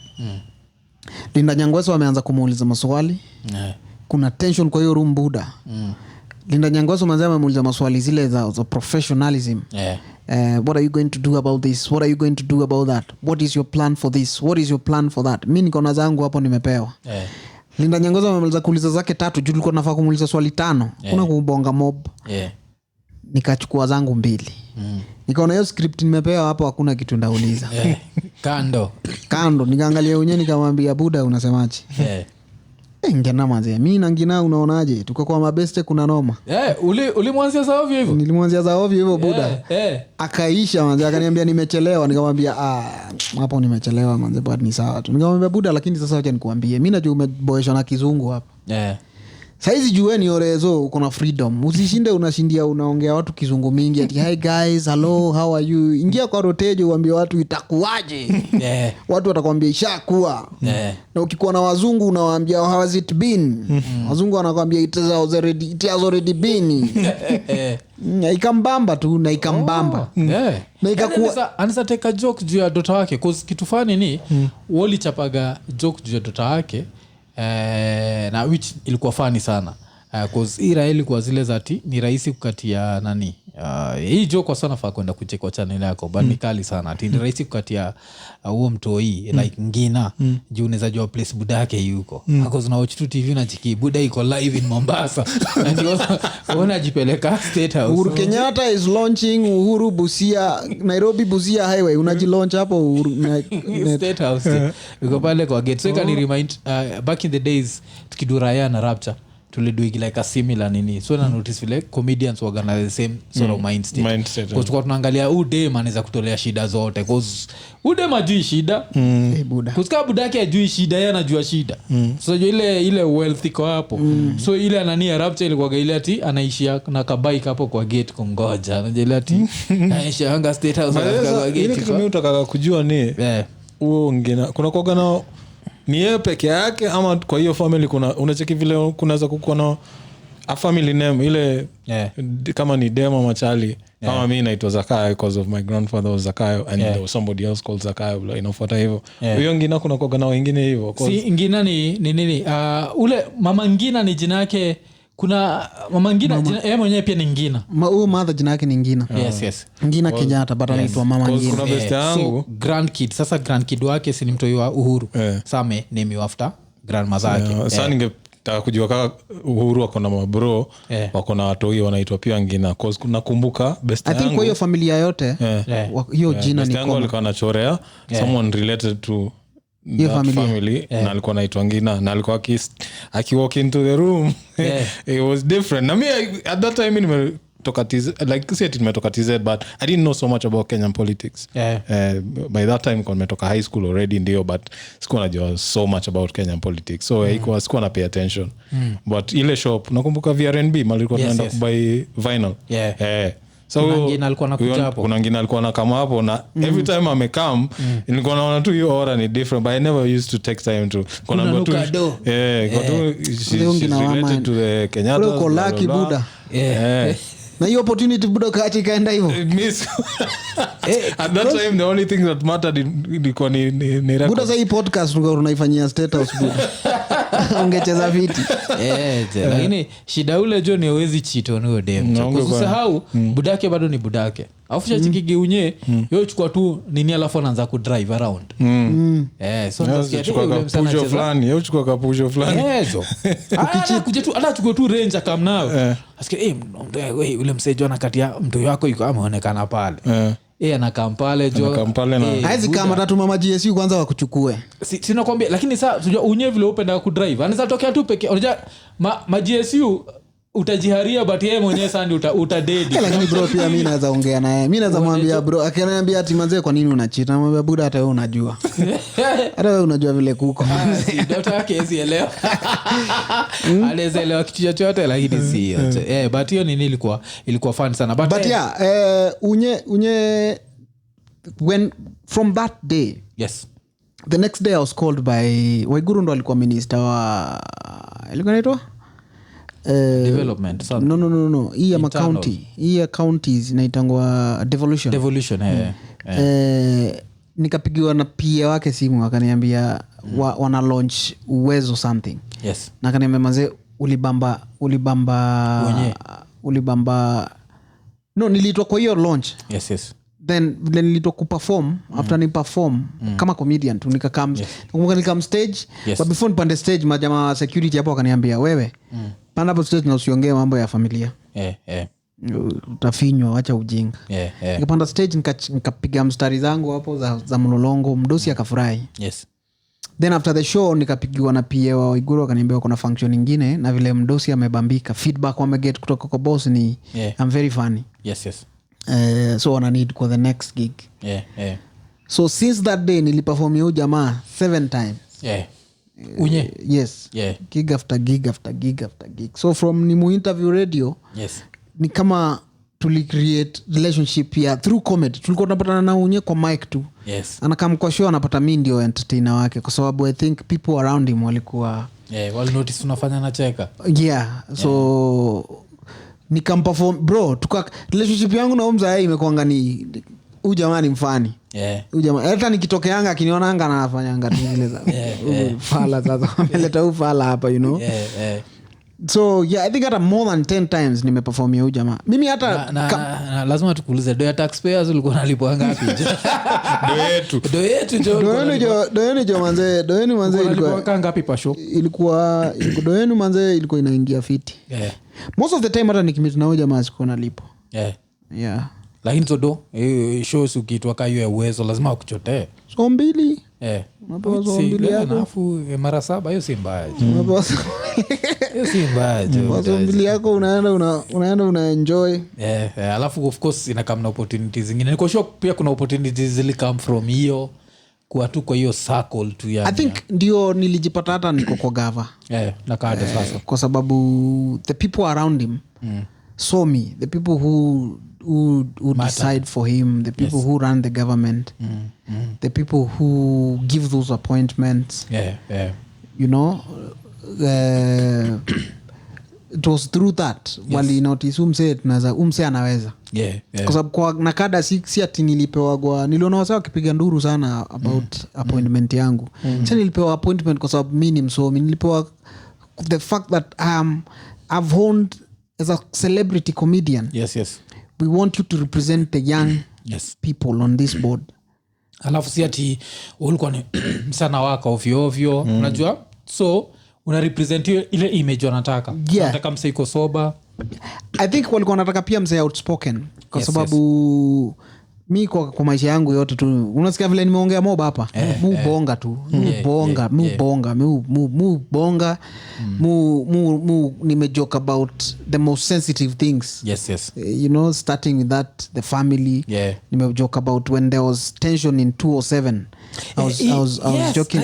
Linda Nyangweso ameanza kumuuliza maswali. Kuna tension kwa hiyo room buda. Linda Nyangweso manze amemuuliza maswali zile za professionalism. What are you going to do about this? What are you going to do about that? What is your plan for this? What is your plan for that? Mimi niko na zangu hapo nimepewa. Linda Nyangweso amemaliza kuuliza zake 3, juu tulikuwa tunafaa kumuuliza swali 5. Kuna kubonga mob. Nikachukua zangu 2. Nikaona hiyo script nimepewa hapo hakuna kitu ndauliza. Kando nikaangalia unye nikamwambia buda unasemaje? Ngena manze mimi na ngina unaonaje? Tuko kwa mabeste kuna noma. Ulimwanzia za ovyo hivyo? Nilimwanzia za ovyo hivyo buda. Akaisha manze akaniambia nimechelewa, nikamwambia hapo nimechelewa manze but ni sawa tu. Nikamwambia buda lakini sasa acha nikuambie mimi najua umeboeshwa na kizungu hapa. Saizi jueni orezo uko na freedom. Usishinde unashindia unaongea watu kizungu mingi ati hi guys, hello, how are you? Ingia kwa roteje uambie watu itakuwaje. Watu watakwambia ishakuwa. Na ukikuwa na wazungu unawaambia how has it been? Wazungu wanakuambia it has already been. Ikambamba tu na ikambamba. Na ikakuwa anaweza take a joke juu ya dota wake cause kitu fani ni wali chapaga joke juu ya dota wake. Na which ilikuwa funny sana cause Israeli kwa zile zati ni rahisi kukatia nani hii joke kwa sana faa kwenda kucheck kwa channel yako but ni kali sana ati ni rahisi kukatia huo mtoi like ngina juu unaweza jua place buda yake yuko cause na watch tu TV na chiki buda iko live in Mombasa ndio unajipeleka State House. Uhuru Kenyatta is launching Uhuru Busia Nairobi Busia highway unajilaunch hapo Uhuru State House uko pale kwa gate. So can remind back in the days tukiduraya na Rapture tulidoigi like a similar nini so na notice vile comedians wagana the same sort of mindset kwa sababu tunaangalia udem anaweza kutolea shida zote cause udem ajui shida buda kusika buda yake ajui shida yeye anajua shida so ile wealth iko hapo so ile anania Rapture ilikuwa ile ati anaishia na kabike hapo kwa gate kungoja unajua ile ati anaishia hanga State House kwa gate. Ile kitu mimi nataka kujua ni huo ngine kuna koga na ni yeye peke yake ama kwa hiyo family kuna unacheki vile kunaweza kukuwa na a family name ile kama ni demo machali kama mimi naitwa Zakayo because of my grandfather was Zakayo and there was somebody else called Zakayo inafuata hivyo hiyo ngina kuna kwa na wengine hivyo si ngina ni nini ule mama ngina ni jina yake kuna mama ngina yeye mwenyewe pia ni ngina huyo mother jina yake ni ngina yes ngina Kenyatta but anaitwa mama ngina kuna best yangu so grandkid sasa grandkid wake si ni mtoi wa Uhuru same name after grandmother yake sasa ningetaka kujua kama Uhuru wako na mabro wako na watoi wanaitwa pia ngina cause nakumbuka best yangu I think kwa hiyo familia yote hiyo jina ni kama alikuwa anachorea someone related to that family na alikuwa anaitwa ngina na alikuwa walk into the room it was different na mimi at that time nimetoka TZ like say nimetoka TZ but I didn't know so much about Kenyan politics by that time kwa nimetoka high school already ndio but sikuwa najua so much about Kenyan politics so sikuwa na pay attention but ile shop nakumbuka VRNB malikuwa tunaenda kubuy vinyl so kuna ngine alikuwa anakuja hapo kuna ngine alikuwa anakama hapo na every time amekam nilikuwa naona tu hiyo aura ni different but I never used to take time to kuna mtu kwa tu she's related to the Kenyatta uko lucky buda na hiyo opportunity buda kati kaenda hivyo at that time the only thing that mattered ilikuwa ni record buda. Sasa hii podcast unaifanyia State House buda ungecheza viti lakini shida ule jo ni hawezi cheat on huyo dem kusahau budake bado ni budake alafu chachikige unye yeye chukua tu nini alafu anaanza ku drive around so nasikia chukua kapujo fulani yeye chukua kapujo fulani kuja tu anachukua tu range akamnao asikia ule msejo anakatia mtu wako yuko ameonekana pale anakaa pale jo Kampale na haizi kama tatu mama GSU kwanza wakuchukue sinakwambia lakini sasa unajua unye vile upenda ku drive anaweza tokea tu peke unajua ma GSU utajiharia but yeye mwenyewe sasa utadedi. Lakini bro pia mimi naweza ongea naye. Mimi naweza mwambia bro, akiniambia ati manze kwa nini unachita? Namwambia buda hata wewe unajua. Hata wewe unajua vile kuko. Ndio yake hizi elewa. Alielewa kitu chochote lakini si yote. But hiyo nini ilikuwa fun sana. But yeah, unye when from that day. Yes. The next day I was called by Waiguru ndo alikuwa minister wa ilikuwa inaitwa development so no hii ya county hii ya counties inaitangwa devolution nikapigiwa na PA wake simu akaniambia wana launch Uwezo something. Yes. Na akaniambia manze ulibamba no niliitwa kwa hiyo launch. Yes. Then nilitoa kuperform after ni perform kama comedian tu nikakam stage. Yes. But before nipande stage majamaa security hapo wakaniambia wewe panda hapo stage na usiongee mambo ya familia. Utafinywa acha ujinga. Nikapanda stage nikapiga mstari zangu hapo za mlolongo mdosi akafurahi. Yes. Then after the show nikapigiwa na PA wa Waiguru akaniambia kuna function nyingine na vile mdosi amebambika feedback wameget kutoka kwa boss ni I'm very funny. Yes. So wana need for the next gig. So since that day niliperform hiyo jamaa 7 times. Unye? Yes. Gig after gig after gig after gig. So from Nimu Interview Radio, ni kama tulicreate relationship ya through comedy. Tulikuwa tunapatana na Unye kwa mic tu. Anakam kwa show anapata mimi ndio entertainer wake kwa sababu I think people around him walikuwa wali notice unafanya na cheka. So nikamperform bro relationship yangu na Umza imekuanga ni huyu jamaa ni mfani. Huyu jamaa hata nikitokeanga akiniona anga anafanyanga tu zile za fala sasa ameleta ufala hapa you know. So I think hata more than 10 times nimeperform huyu jamaa. Mimi hata na lazima tukuulize do ya taxpayers ulikuwa unalipwa ngapi? Do yetu manze ilikuwa ngapi pa show? Ilikuwa do yenu manze ilikuwa inaingia fiti. Most of the time hata nikimit na huyu jamaa sikuwa nalipo. Lakini so shows ukitwa kayo ya Uwezo lazima ukuchotee. So mbili. Unapewa so mbili yako. Alafu mara 7 hiyo si mbaya. Hiyo si mbaya. So mbili yako unaenda una enjoy. Alafu of course inakam na opportunities zingine. Niko sure pia kuna opportunities zili come from hiyo kwa tu kwa hiyo circle tu ya. I think ndio nilijipata hata niko kwa gava. Na kaada sasa. Kwa sababu the people around him saw me, the people who decide for him, the people who run the government, the people who give those appointments. You know, it was through that wali notice umse anaweza. Kwa sababu kwa nakada si ati nilipewa niliona wasa wakipiga nduru sana about appointment yangu. Sasa nilipewa appointment kwa sababu mimi ni msomi. Nilipewa the fact that I've honed as a celebrity comedian. We want you to represent the young people on this board. Alafu si ati ulikuwa ni sana waka ovyo unajua, so una represent ile image wanataka. Wanataka mse iko soba. I think walikuwa wanataka pia mse outspoken kwa sababu mi kwa maisha yangu yote tu unasikia vile nimeongea mob hapa bonga tu bonga nimejoke about the most sensitive things. You know, starting with that the family. Nimejoke about when there was tension in 207. I was joking.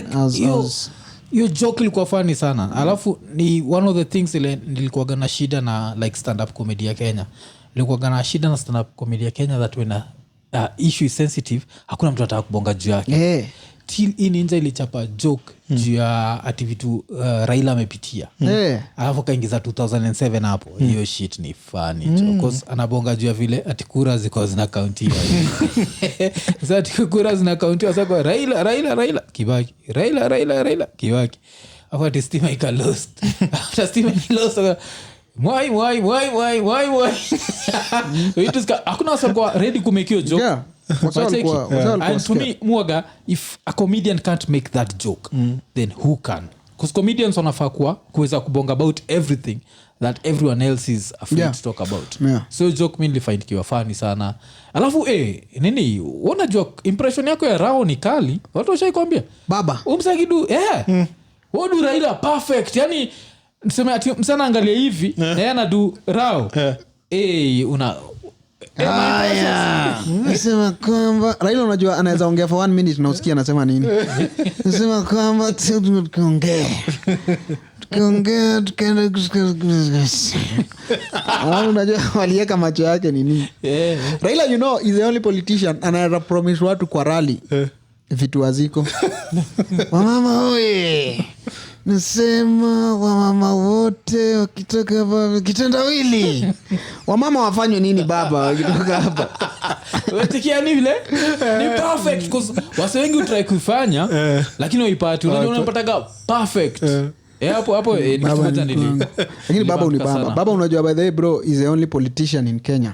Your joke ilikuwa funny sana. Alafu ni one of the things ile nilikuwa gana shida na like stand up comedy ya Kenya. Nilikuwa gana shida na stand up comedy ya Kenya that when issue is sensitive hakuna mtu anataka kubonga juu yake. Till in Ninja ilichapa joke juu ya ati vitu Raila amepitia. Alafu kaingiza 2007 hapo. Hiyo shit ni funny. Because anabonga juu ya vile ati kura ziko zina countiwa. Sasa ati kura zina countiwa sasa kwa Raila Kibaki. Raila Kibaki. Alafu ati stima ika lost. After stima ika lost Why? Hakuna wasa kwa ready kumake your joke. And to me, muaga, if a comedian can't make that joke, then who can? Because comedians wanafaa kuweza kubonga about everything that everyone else is afraid to talk about. So joke mi nilifind kiwa funny sana. Alafu nini, unajua impression yako ya Rao ni kali. Watu washaikwambia baba umsagidu Wadu Raila perfect. Yani niseme ati msana angalia hivi na yeye anadu rao una nasema kwamba Raila unajua anaweza ongea for 1 minute na usikia anasema nini. Nasema kwamba tukiongea tukaenda unajua walieka macho yake nini. Raila you know is the only politician anaweza promise watu kwa rally vitu waziko. Wamama oye, nasema wamama wote wakitoka hapa kitendawili. Wamama wafanywe nini baba wakitoka hapa? Wetikia ni vile ni perfect cause wase wengi utry kuifanya lakini uipati unapata perfect. Hapo nikimata nili. Lakini baba unibamba. Baba unajua by the way bro is the only politician in Kenya.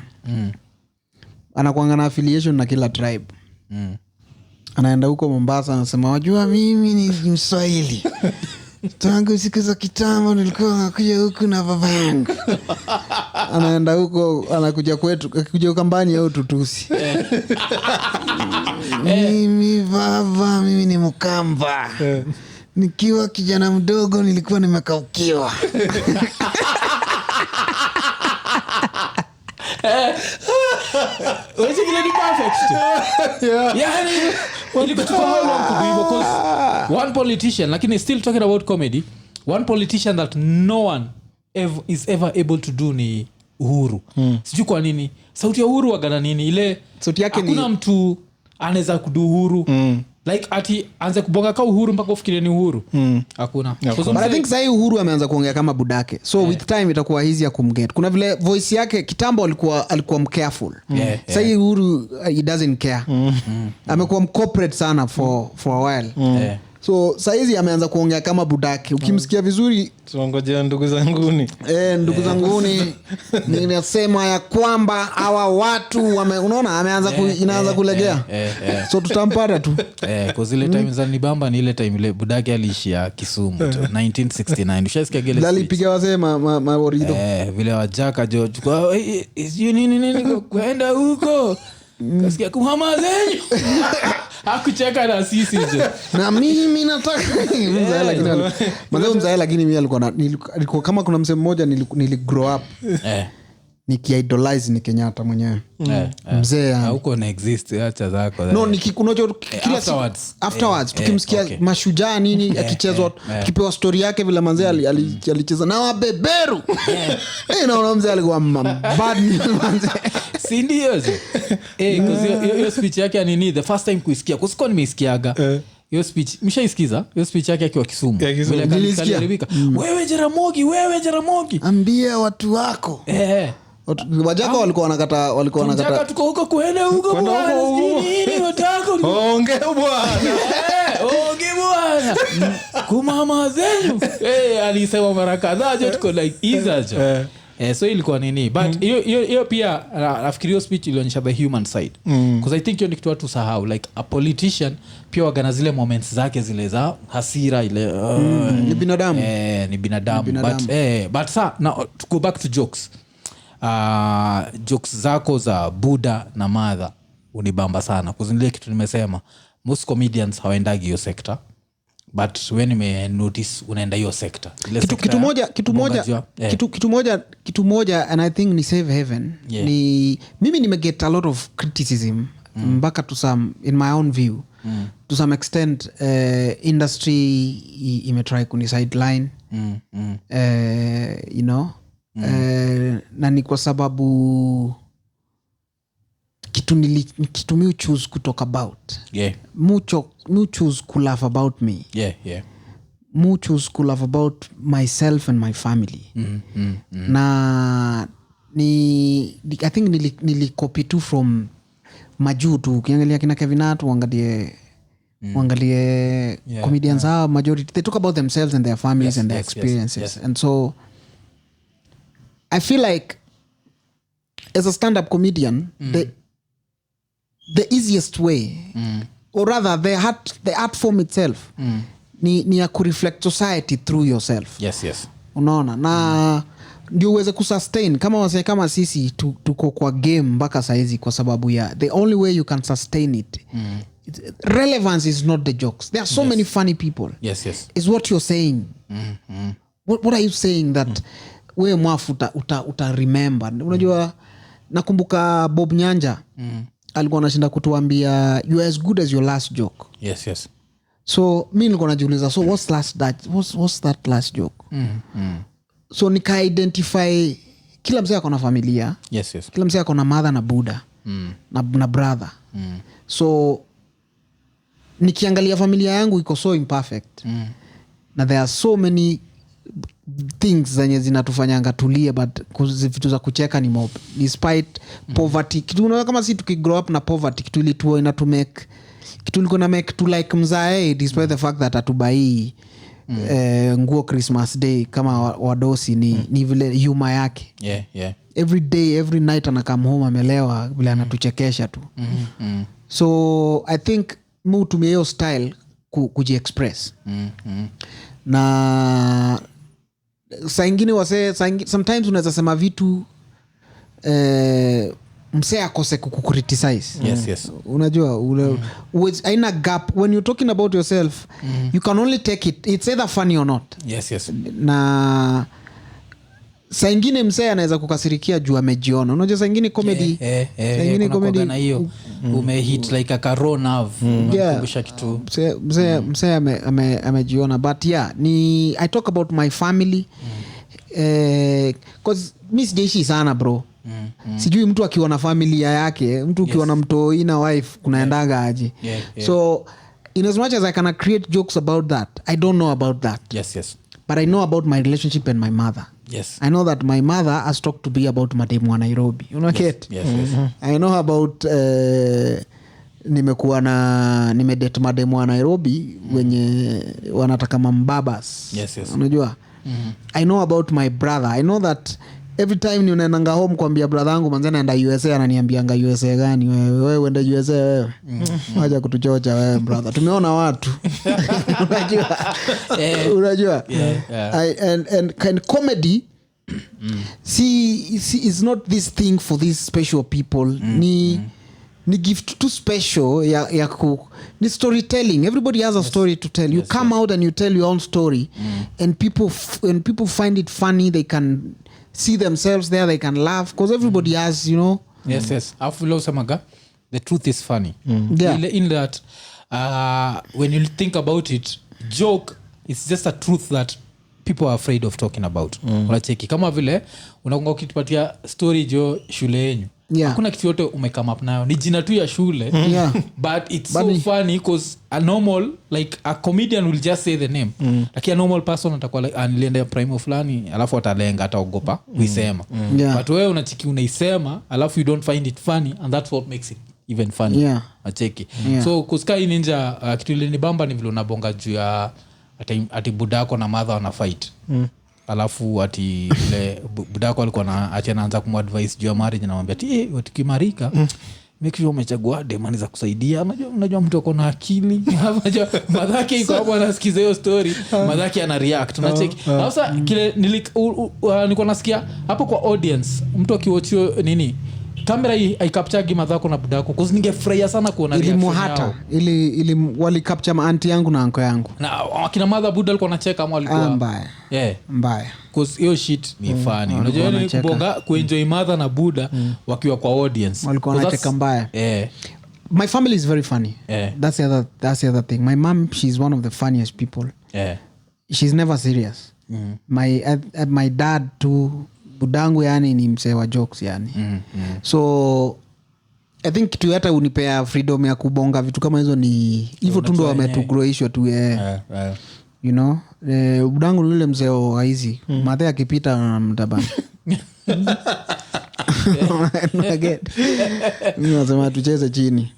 Anakuanga na affiliation na kila tribe. Anaenda huko Mombasa anasema wajua mimi ni Mswahili. Tangu siku za kitambo nilikuwa nakuja huku na baba yangu. Anaenda huko anakuja kwetu akikuja Ukambani au Tutusi. Mimi baba mimi ni Mkamba. Nikiwa kijana mdogo nilikuwa nimekaukiwa. Wewe ni perfect. Yani ilikuwa how long to do because one politician lakini still talking about comedy, one politician that no one is ever able to do ni Uhuru. Sijui kwa nini sauti ya Uhuru wagana nini ile sauti yake ni hakuna mtu anaweza kudu Uhuru. Like ati anza kubonga ka Uhuru mpaka ufikirie ni Uhuru. Hakuna. But I think sasa Uhuru ameanza kuongea kama budake. So with time itakuwa easy ya kumget. Kuna vile voice yake kitambo alikuwa mcareful. Sasa Uhuru he doesn't care. Amekuwa corporate sana for a while. So saizi ameanza kuongea kama budake. Ukimsikia vizuri tuongojea ndugu zanguni. Ndugu zanguni ninasema ya kwamba hawa watu unaona ameanza inaanza kulegea. So tutampata tu. Kwa zile time za Nibamba ni ile time ile budake aliishia Kisumu 1969. Ushasikia gele. Alipiga wazee maworido. Vile wajaka George kwa nini kwenda huko. Kasikia kumama zenyu. Hakucheka na sisi je. Na mimi nataka mzee lakini mimi alikuwa kama kuna msemo mmoja niligrow up. Nikiidolize ni Kenyatta mwenyewe. Mzee huko na exist acha zako. No nikikunojo kila afterwards tukimsikia mashujaa nini akichezwa tukipewa story yake vile manzee alicheza na wabeberu. Naona mzee alikuwa bad manzee. Si ndio je? Hiyo speech yake ni the first time kuisikia kusiko nimeisikiaga. Hiyo speech mshaisikiza hiyo speech yake akiwa Kisumu vile kalibika wewe Jaramogi ambia watu wako wajaka walikuwa wanakata tuko huko kuenda huko bwana nini wataka ongea bwana kumama zenyu alisema mara kadhaa je tuko like izaje. So ilikuwa nini but hiyo pia nafikiri hiyo speech ilionyesha the human side because I think hiyo ni kitu watu sahau like a politician pia wagana zile moments zake zile za hasira ile ni binadamu ni binadamu. But now to go back to jokes zako za Buddha na Mother unibamba sana kuzinile kitu nimesema most comedians hawaendagi hiyo sector but when me notice unaenda hiyo sector kitu moja and I think ni save heaven ni mimi nimeget a lot of criticism mpaka to some in my own view to some extent industry imetry kuni sideline you know na ni kwa sababu kitu mi choose to talk about mu choose to laugh about me mu choose to laugh about myself and my family na I think nilicopy tu from majuu tu ukiangalia kina Kevin Hart uangalie comedians are majority they talk about themselves and their families and their experiences and so I feel like as a stand-up comedian the easiest way or rather the art form itself ni ya kureflect society through yourself. Yes unaona na ndio uweze kusustain kama sisi tuko kwa game mpaka saizi kwa sababu ya the only way you can sustain it relevance is not the jokes there are so many funny people yes is what you're saying what are you saying that we mwafu uta remember? Unajua nakumbuka Bob Nyanja alikuwa anashinda kutuambia you are as good as your last joke. Yes. So mimi nilikuwa najiuliza, so what's that last joke? So nika identify kila mzee ako na familia. Yes. Kila mzee ako na mother na buda na brother. So nikiangalia familia yangu iko so imperfect. Na there are so many things zenye zinatufanyanga tulie, but vitu za kucheka ni mob despite poverty. Kitu unaona kama si tukigrow up na poverty, kitu ilituo ina to make, kitu ilikuwa na make to like mzae despite the fact that atubai nguo Christmas Day kama wadosi ni vile yuma yake. Yeah. Every day every night anakam home amelewa vile anatuchekesha tu. So I think mu tumie hiyo style kujiexpress. Na saa ingine sometimes unaweza sema vitu msee akose kukukriticize. Yes. Unajua aina gap when you're talking about yourself. You can only take it's either funny or not. Yes. Na saa ingine msee anaweza kukasirikia juu amejiona. Unajua saa ingine comedy saa ingine comedy na hiyo umehit like a corona kumbusha kitu msee amejiona. But yeah, I talk about my family cause mimi sijaishi sana bro. Sijui mtu akiwa na familia yake, mtu ukiwa na mtoi na wife kunaendaga aje. So in as much as I can create jokes about that, I don't know about that. Yes. But I know about my relationship and my mother. Yes. I know that my mother has talked to be about mademu wa Nairobi. You know, yes. I know about nimedate mademu wa Nairobi wenye wanataka mambabas. Yes. Unajua? I know about my brother. I know that every time ninaenda home kuambia brother yangu manze naenda USA, ananiambianga USA gani wewe uende USA wewe. Wacha kutuchocha wewe brother. Tumeona watu. Unajua? And comedy is not this thing for these special people. Ni gift too special ni storytelling. Everybody has a story to tell. You come out and you tell your own story, and people find it funny. They can see themselves there, they can laugh because everybody has, you know. Yes. Afu samaga, the truth is funny. In that when you think about it, joke is just a truth that people are afraid of talking about. Unacheki kama vile unakonga ukitupatia story jo shule yenu. Hakuna kitu yote umecome up nayo, ni jina tu ya shule. But it's so funny because a normal, like a comedian will just say the name. Like a normal person atakuwa like nilienda prime fulani alafu atalenga ataogopa kuisema. But wewe unachiki unaisema alafu you don't find it funny, and that's what makes it even funny. Acheki. So kuskai ninja kitu ile ni bamba ni vile unabonga juu ya ati budako na mother wana fight. Alafu ati ile budako alikuwa na ati anaanza kumadvise juu ya marriage, anamwambia ati tukimarika make sure umechagua demani za kusaidia. Unajua mtu ako na akili. Madhaki iko hapo anasikiza hiyo story, madhaki ana react. Unacheki. Sasa kile nilikuwa nasikia hapo kwa audience, mtu akiwatchio nini kamera hii haicapture madhako na budako, cause ningefurahia sana kuona reaction yao. Ili wali capture auntie yangu na uncle yangu. Na akina mother buda alikuwa anacheka kama alikuwa mbaya. Mbaya. Cause hiyo shit ni funny. Unajua ni kubonga kuenjoy mother na buda wakiwa kwa audience. Walikuwa wanacheka mbaya. My family is very funny. That's the other thing. My mom, she's one of the funniest people. She's never serious. My dad too, budangu yani ni msee wa jokes yani. So I think kitu hata unipea freedom ya kubonga vitu kama hizo ni hivyo tu ndo wametugroishwa tu. You know, budangu ni yule msee wa hizi madhe akipita na mtabani. Nasema tucheze chini.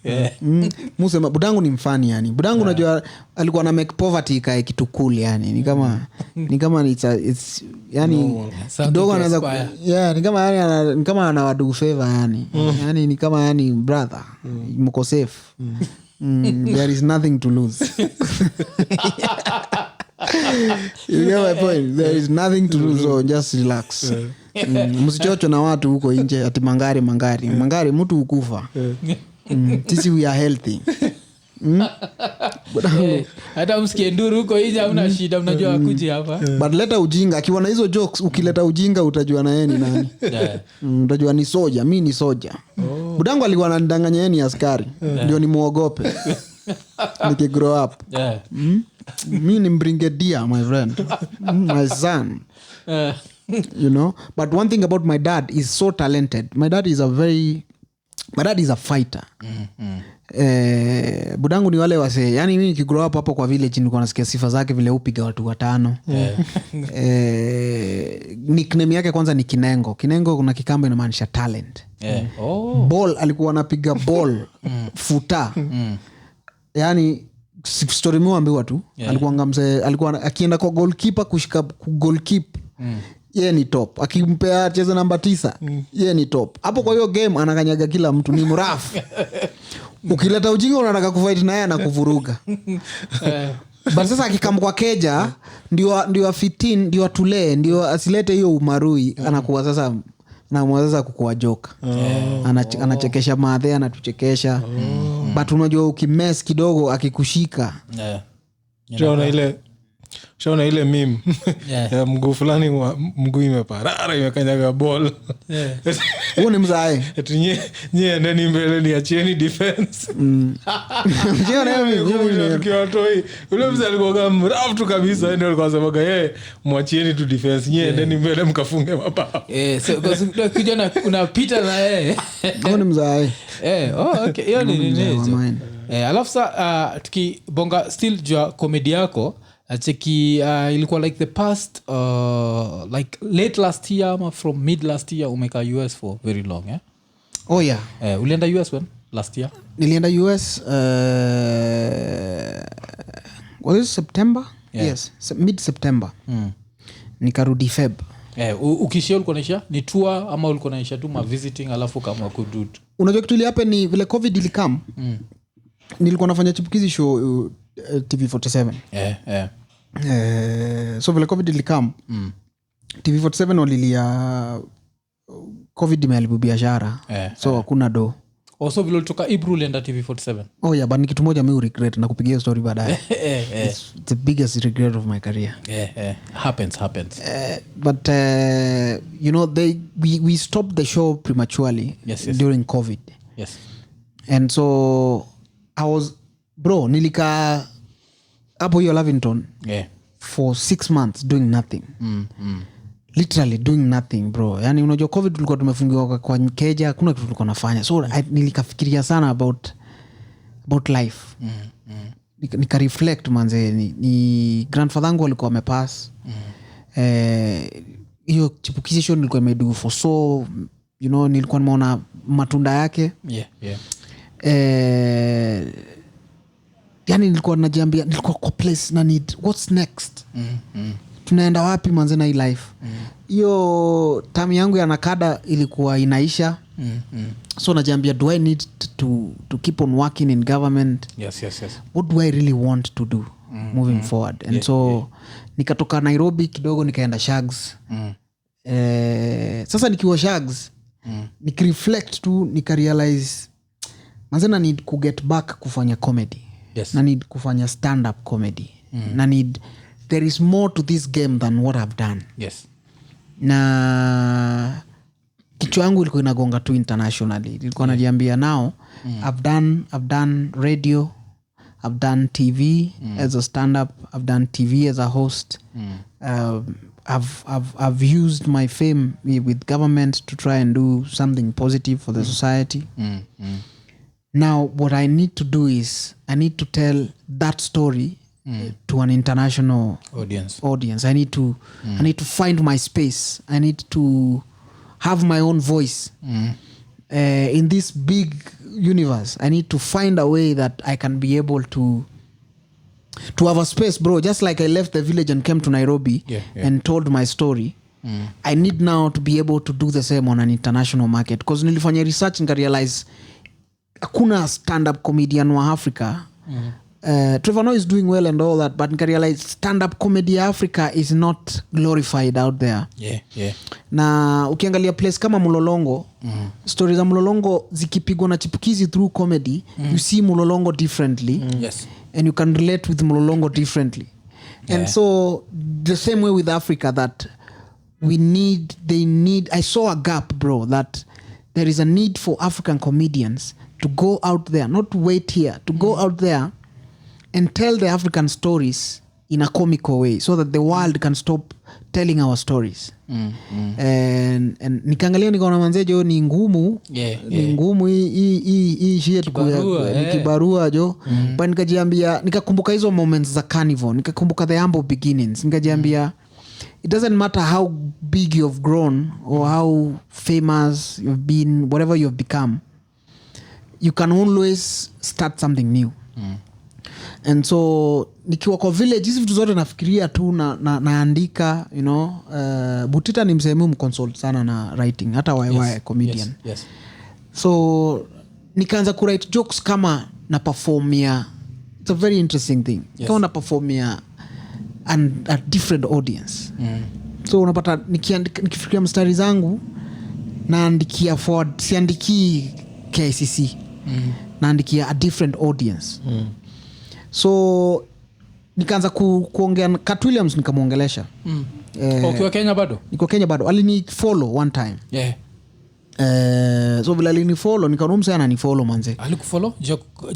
Musema budangu ni mfani yani. Budangu unajua alikuwa na make poverty ikae kitu cool yani. Ni kama it's yani kidogo anaweza ni kama ana wadu favor yani. Yani ni kama yani brother mko safe. There is nothing to lose. You get my point? There is nothing to lose, so just relax. Msichocho na watu huko nje ati mangari mtu ukufa. Sisi we are healthy. hata msikie nduru huko nje hauna shida, mnajua akuji hapa. But leta ujinga, akiwa na hizo jokes, ukileta ujinga utajua na yeye ni nani. Utajua ni soja, mimi ni soja. Budangu alikuwa ananidanganya yeye ni askari, ndio nimuogope. Niki grow up. Mimi ni brigadier, my friend. My son. You know, but one thing about my dad is so talented. My dad is a fighter. Budangu ni wale wase, yani mimi nikigrow up hapo kwa village nilikuwa nasikia sifa zake vile upiga watu 5. Nickname yake kwanza ni Kinengo. Kinengo kuna kikambo inamaanisha talent. Ball, alikuwa anapiga ball futa. Yani story mwa tu. Alikuwa akienda kwa goalkeeper kushika goalkeeper. Yeye ni top. Akimpea cheza namba 9, yeye ni top. Hapo kwa hiyo game anakanyaga kila mtu, ni mrafu. Ukileta ujinga unataka kufight naye na kuvuruga. But sasa akikam kwa keja ndio afitin, ndio atule, ndio asilete hiyo umarui, anakuwa sasa anamweza kukua joka. Anachekesha madhe, anatuchekesha. But unajua ukimess kidogo akikushika. Shaona ile meme ya mguu fulani mguu imeparara imekanyaga ball. Huo ni mzae. Eti nyie ndani mbele ni achieni defense. Njoo na mimi tukiwatoi. Ule mzee alikuwa mrafu tu kabisa, ndio alikuwa anasema yeye mwachieni tu defense, nyie ndani mbele mkafunge mabao. So kijana unapita na yeye. Huo ni mzae. Okay, hiyo ni nini? Alafu sasa tukibonga still jua comedy yako. Acheki ilikuwa like the past like late last year ama from mid last year umeka US for very long, yeah? Oh yeah. Ulienda US when last year? Nilienda US was it September? Yeah. Yes, mid September. Nikarudi Feb. Ukishia ulikuwa naisha ni tour ama ulikuwa naisha tu ma visiting alafu kama kudu? Unajua kitu ilihappen ni vile COVID ilikam. Nilikuwa nafanya Chipukeezy show TV47. So vile COVID ilikam, TV47 walilia COVID imeharibu biashara. So hakuna do. Also vile ulitoka Ibru ulienda TV47. Oh yeah, but ni kitu moja mimi regret na kupigia story baadaye. It's the biggest regret of my career. Happens. But you know, we stopped the show prematurely. Yes. During COVID. Yes. And so I was nilika hapo hiyo Lavington for 6 months doing nothing. Literally doing nothing, bro. Yani unajua COVID tulikuwa tumefungiwa kwa keja, hakuna kitu tulikuwa nafanya. So nilikafikiria sana about life. Nika reflect manze, ni grandfather wangu alikuwa amepass. Hiyo Chipukeezy show nilikuwa nimedu for so, you know, nilikuwa nimeona matunda yake. Yani nilikuwa najiambia, nilikuwa kwa place na need what's next. Tunaenda wapi manze na hii life. Hiyo time yangu ya nakada ilikuwa inaisha. So najiambia, do I need to keep on working in government? Yes. What do I really want to do moving forward? And nikatoka Nairobi kidogo nikaenda Shags. Sasa nikiwa Shags nikireflect tu nikarealize manze na need to get back kufanya comedy. Yes. Na need kufanya stand up comedy. Na need, there is more to this game than what I've done. Yes. Na kichwa yangu ilikuwa inagonga tu internationally. Ilikuwa najiambia now I've done radio, I've done TV as a stand up, I've done TV as a host. I've used my fame with government to try and do something positive for the society. Now what I need to do is I need to tell that story to an international audience. I need to find my space. I need to have my own voice in this big universe. I need to find a way that I can be able to have a space, bro. Just like I left the village and came to Nairobi and told my story. I need now to be able to do the same on an international market. Because nilifanya research and realize hakuna stand-up comedian wa Africa Trevor Noah is doing well and all that, but nikarealize stand-up comedy Africa is not glorified out there. Na ukiangalia place kama Mlolongo, stories za Mlolongo zikipigwa na Chipukeezy through comedy, you see Mlolongo differently. And you can relate with Mlolongo differently. And so the same way with Africa, that they need, I saw a gap, bro, that there is a need for African comedians to go out there, not to wait here, to go out there and tell the African stories in a comical way so that the world can stop telling our stories. And nikaangalia nikaona manzejo ni ngumu, ni ngumu hii shit ni kibarua jo. But nikajiambia, nikakumbuka hizo moments za Carnival, nikakumbuka the humble beginnings, nikajiambia it doesn't matter how big you've grown or how famous you've been, whatever you've become, you can always start something new. And so nikiwa kwa village hizi vitu zote nafikiria tu naandika, you know. Butita ni msehemu mconsult sana na writing, hata YY comedian. So nikaanza kuwrite jokes kama na performia. It's a very interesting thing. Kama na performia and a different audience. So unapata nikifikiria mstari zangu naandikia forward, siandiki KCC. Naandikia a different audience. So nikaanza kuongea Cat Williams, nikamuongelesha. Ukiwa Kenya bado? Niko Kenya bado. Alini follow one time. So vile alini follow, nikaona sana ni follow manze. Alikufollow?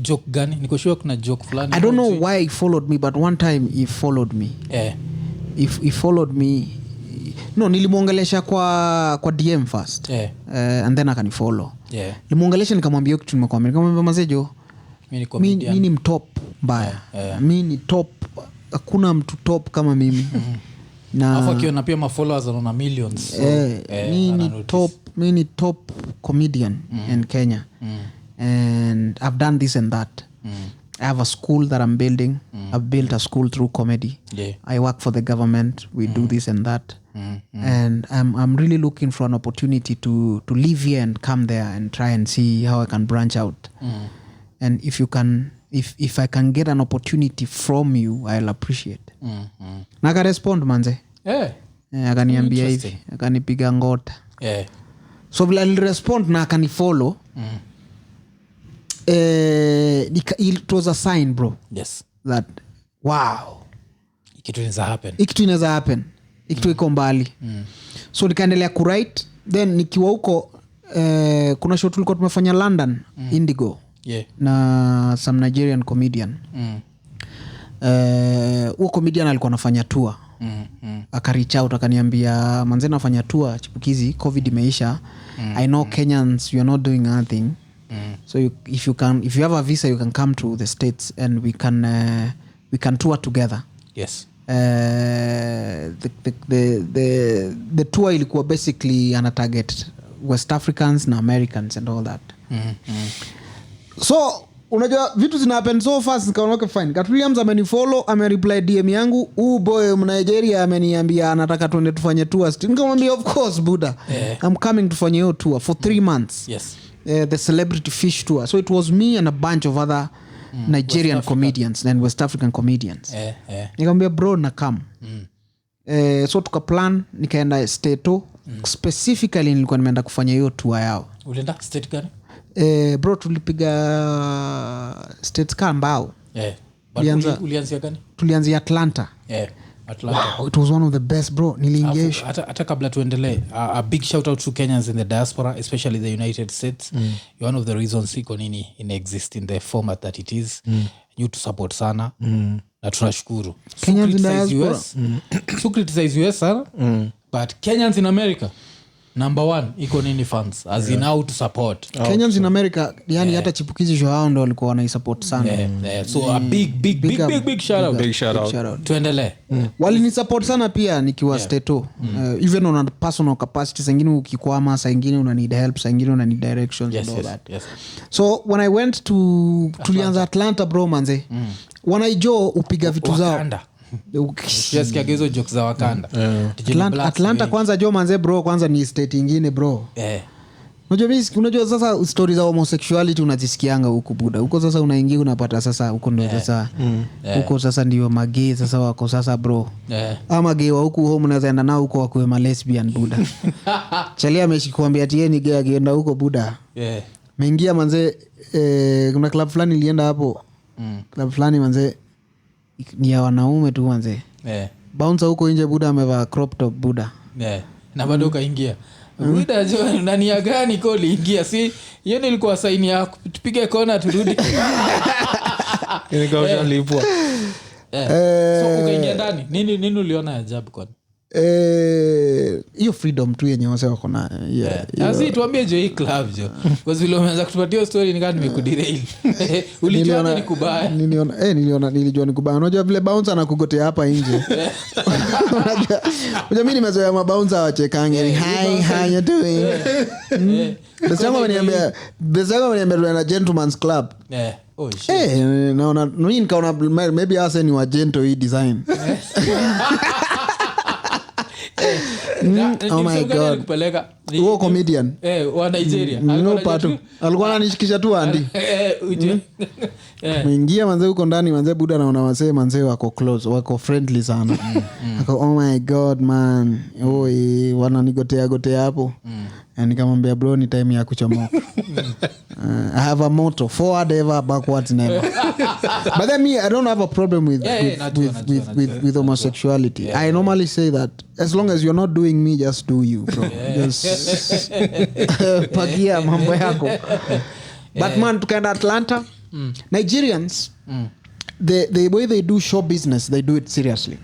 Joke gani? Niko sure kuna joke fulani. I don't know why he followed me, but one time he followed me. If he followed me, no, nilimuongelesha kwa DM first. And then akanifollow. Nilimuongelesha nikamwambia kitu nimekwambia. Nikamwambia mazejo, mimi ni mtop mbaya. Mimi ni top, hakuna mtu top kama mimi. Na afa kiona pia followers wana millions. Mimi ni top comedian in Kenya. And I've done this and that. I have a school that I'm building. I've built a school through comedy. I work for the government. We do this and that. And I'm really looking for an opportunity to live here and come there and try and see how I can branch out. And if I can get an opportunity from you, I'll appreciate. Naka respond manze. Akaniambia hivi, akanipiga ngota. So vile alirespond na akanifollow. It was a sign, bro. That wow, kitu inaweza happen. Kitu inaweza happen. Kitu iko mbali. So nikaendelea kuwrite. Then nikiwa huko kuna show tulikuwa tumefanya London, Indigo. Na some Nigerian comedian. Huo comedian alikuwa anafanya tour. Akareach out akaniambia, manze nafanya tour Chipukeezy, COVID imeisha. I know Kenyans, you are not doing anything. So if you have a visa, you can come to the States and we can tour together. The tour ilikuwa basically ana target West Africans na Americans and all that. So unajua vitu zina happen so fast, nikaona okay fine. Cat Williams amenifollow, amereply DM yangu, boy Nigeria ameniambia anataka tuende tufanye tour. Nikamwambia of course Buddha. I'm coming to fanye hiyo tour for 3 months. The celebrity fish tour. So it was me and a bunch of other Nigerian comedians and West African comedians. Nikamwambia bro na come. So tukaplan, nikaenda Stato. Specifically nilikuwa nimeenda kufanya hiyo tour yao. Ulienda state gani? Bro tulipiga states kambao. Ulianzia gani? Tulianzia Atlanta. Atlanta. Wow, it was one of the best, bro. Niliingia hata kabla tuendelee, a big shout out to Kenyans in the diaspora, especially the United States. You're one of the reasons Iko Nini exist in the format that it is. You to support sana. Na tunashukuru. Kenyans in the diaspora. So criticize US sana. But Kenyans in America, number 1 Iko Nini fans as in how to support Kenyans in America. Yani hata Chipukeezy show hao ndio walikuwa wanaisupport sana. So a big shout out. Big shout out. Tuendelee. Walini support sana pia nikiwa Stato. Even on a personal capacity, sengine ukikwama, sengine una need help, sengine una need directions and all that. So when I went to tulianza Atlanta, bro manze. Wanaijo upiga vitu zao. Sikia hizo jokes za Wakanda. Atlanta kwanza jo manze bro, kwanza ni state nyingine bro. unajua sasa stories za homosexuality unazisikianga huko buda huko sasa unaingia unapata sasa huko ndio sasa huko sasa ndio magay sasa wako sasa bro ama gay wa huko home unaweza enda nao huko wakuwe ma lesbian buda chalia ameshikwambia ati yeye ni gay akienda huko buda mengia manze kuna club fulani ilienda hapo club fulani manze ni ya wanaume tu manze bouncer huko nje buda amevaa crop top buda na bado kaingia buda jo ndani ya gani ko liingia si hiyo nilikuwa saini ya tupige kona turudi ilikuwa lipwa so ukaingia ndani nini uliona ajabu kwani hiyo freedom tu yenye wase wako nayo asi tuambie jo hii club jo kwa sababu umeanza kutupatia story nikaa nimekuderail ulijua ni kubaya nilijua ni kubaya unajua vile bouncer anakugotea hapa nje unajua mimi nimezoea mabouncer wachekange hi you doing basi wameniambia na gentleman's club oh shit naona mimi nikaona maybe hasa ni wa gentle hii design oh my god huo comedian wa Nigeria alikuwa ananishikisha tu andi mwingia manze huko ndani manze buda naona wasee manze wako close wako friendly sana oh my god man wananigotea hapo nikamwambia bro ni time ya kuchomoka I have a motto forward ever backwards never but then me I don't have a problem with homosexuality I normally say that as long as you're not doing me just do you bro just pagia mambo yako but man tukaenda Atlanta Nigerians the way they do show business they do it seriously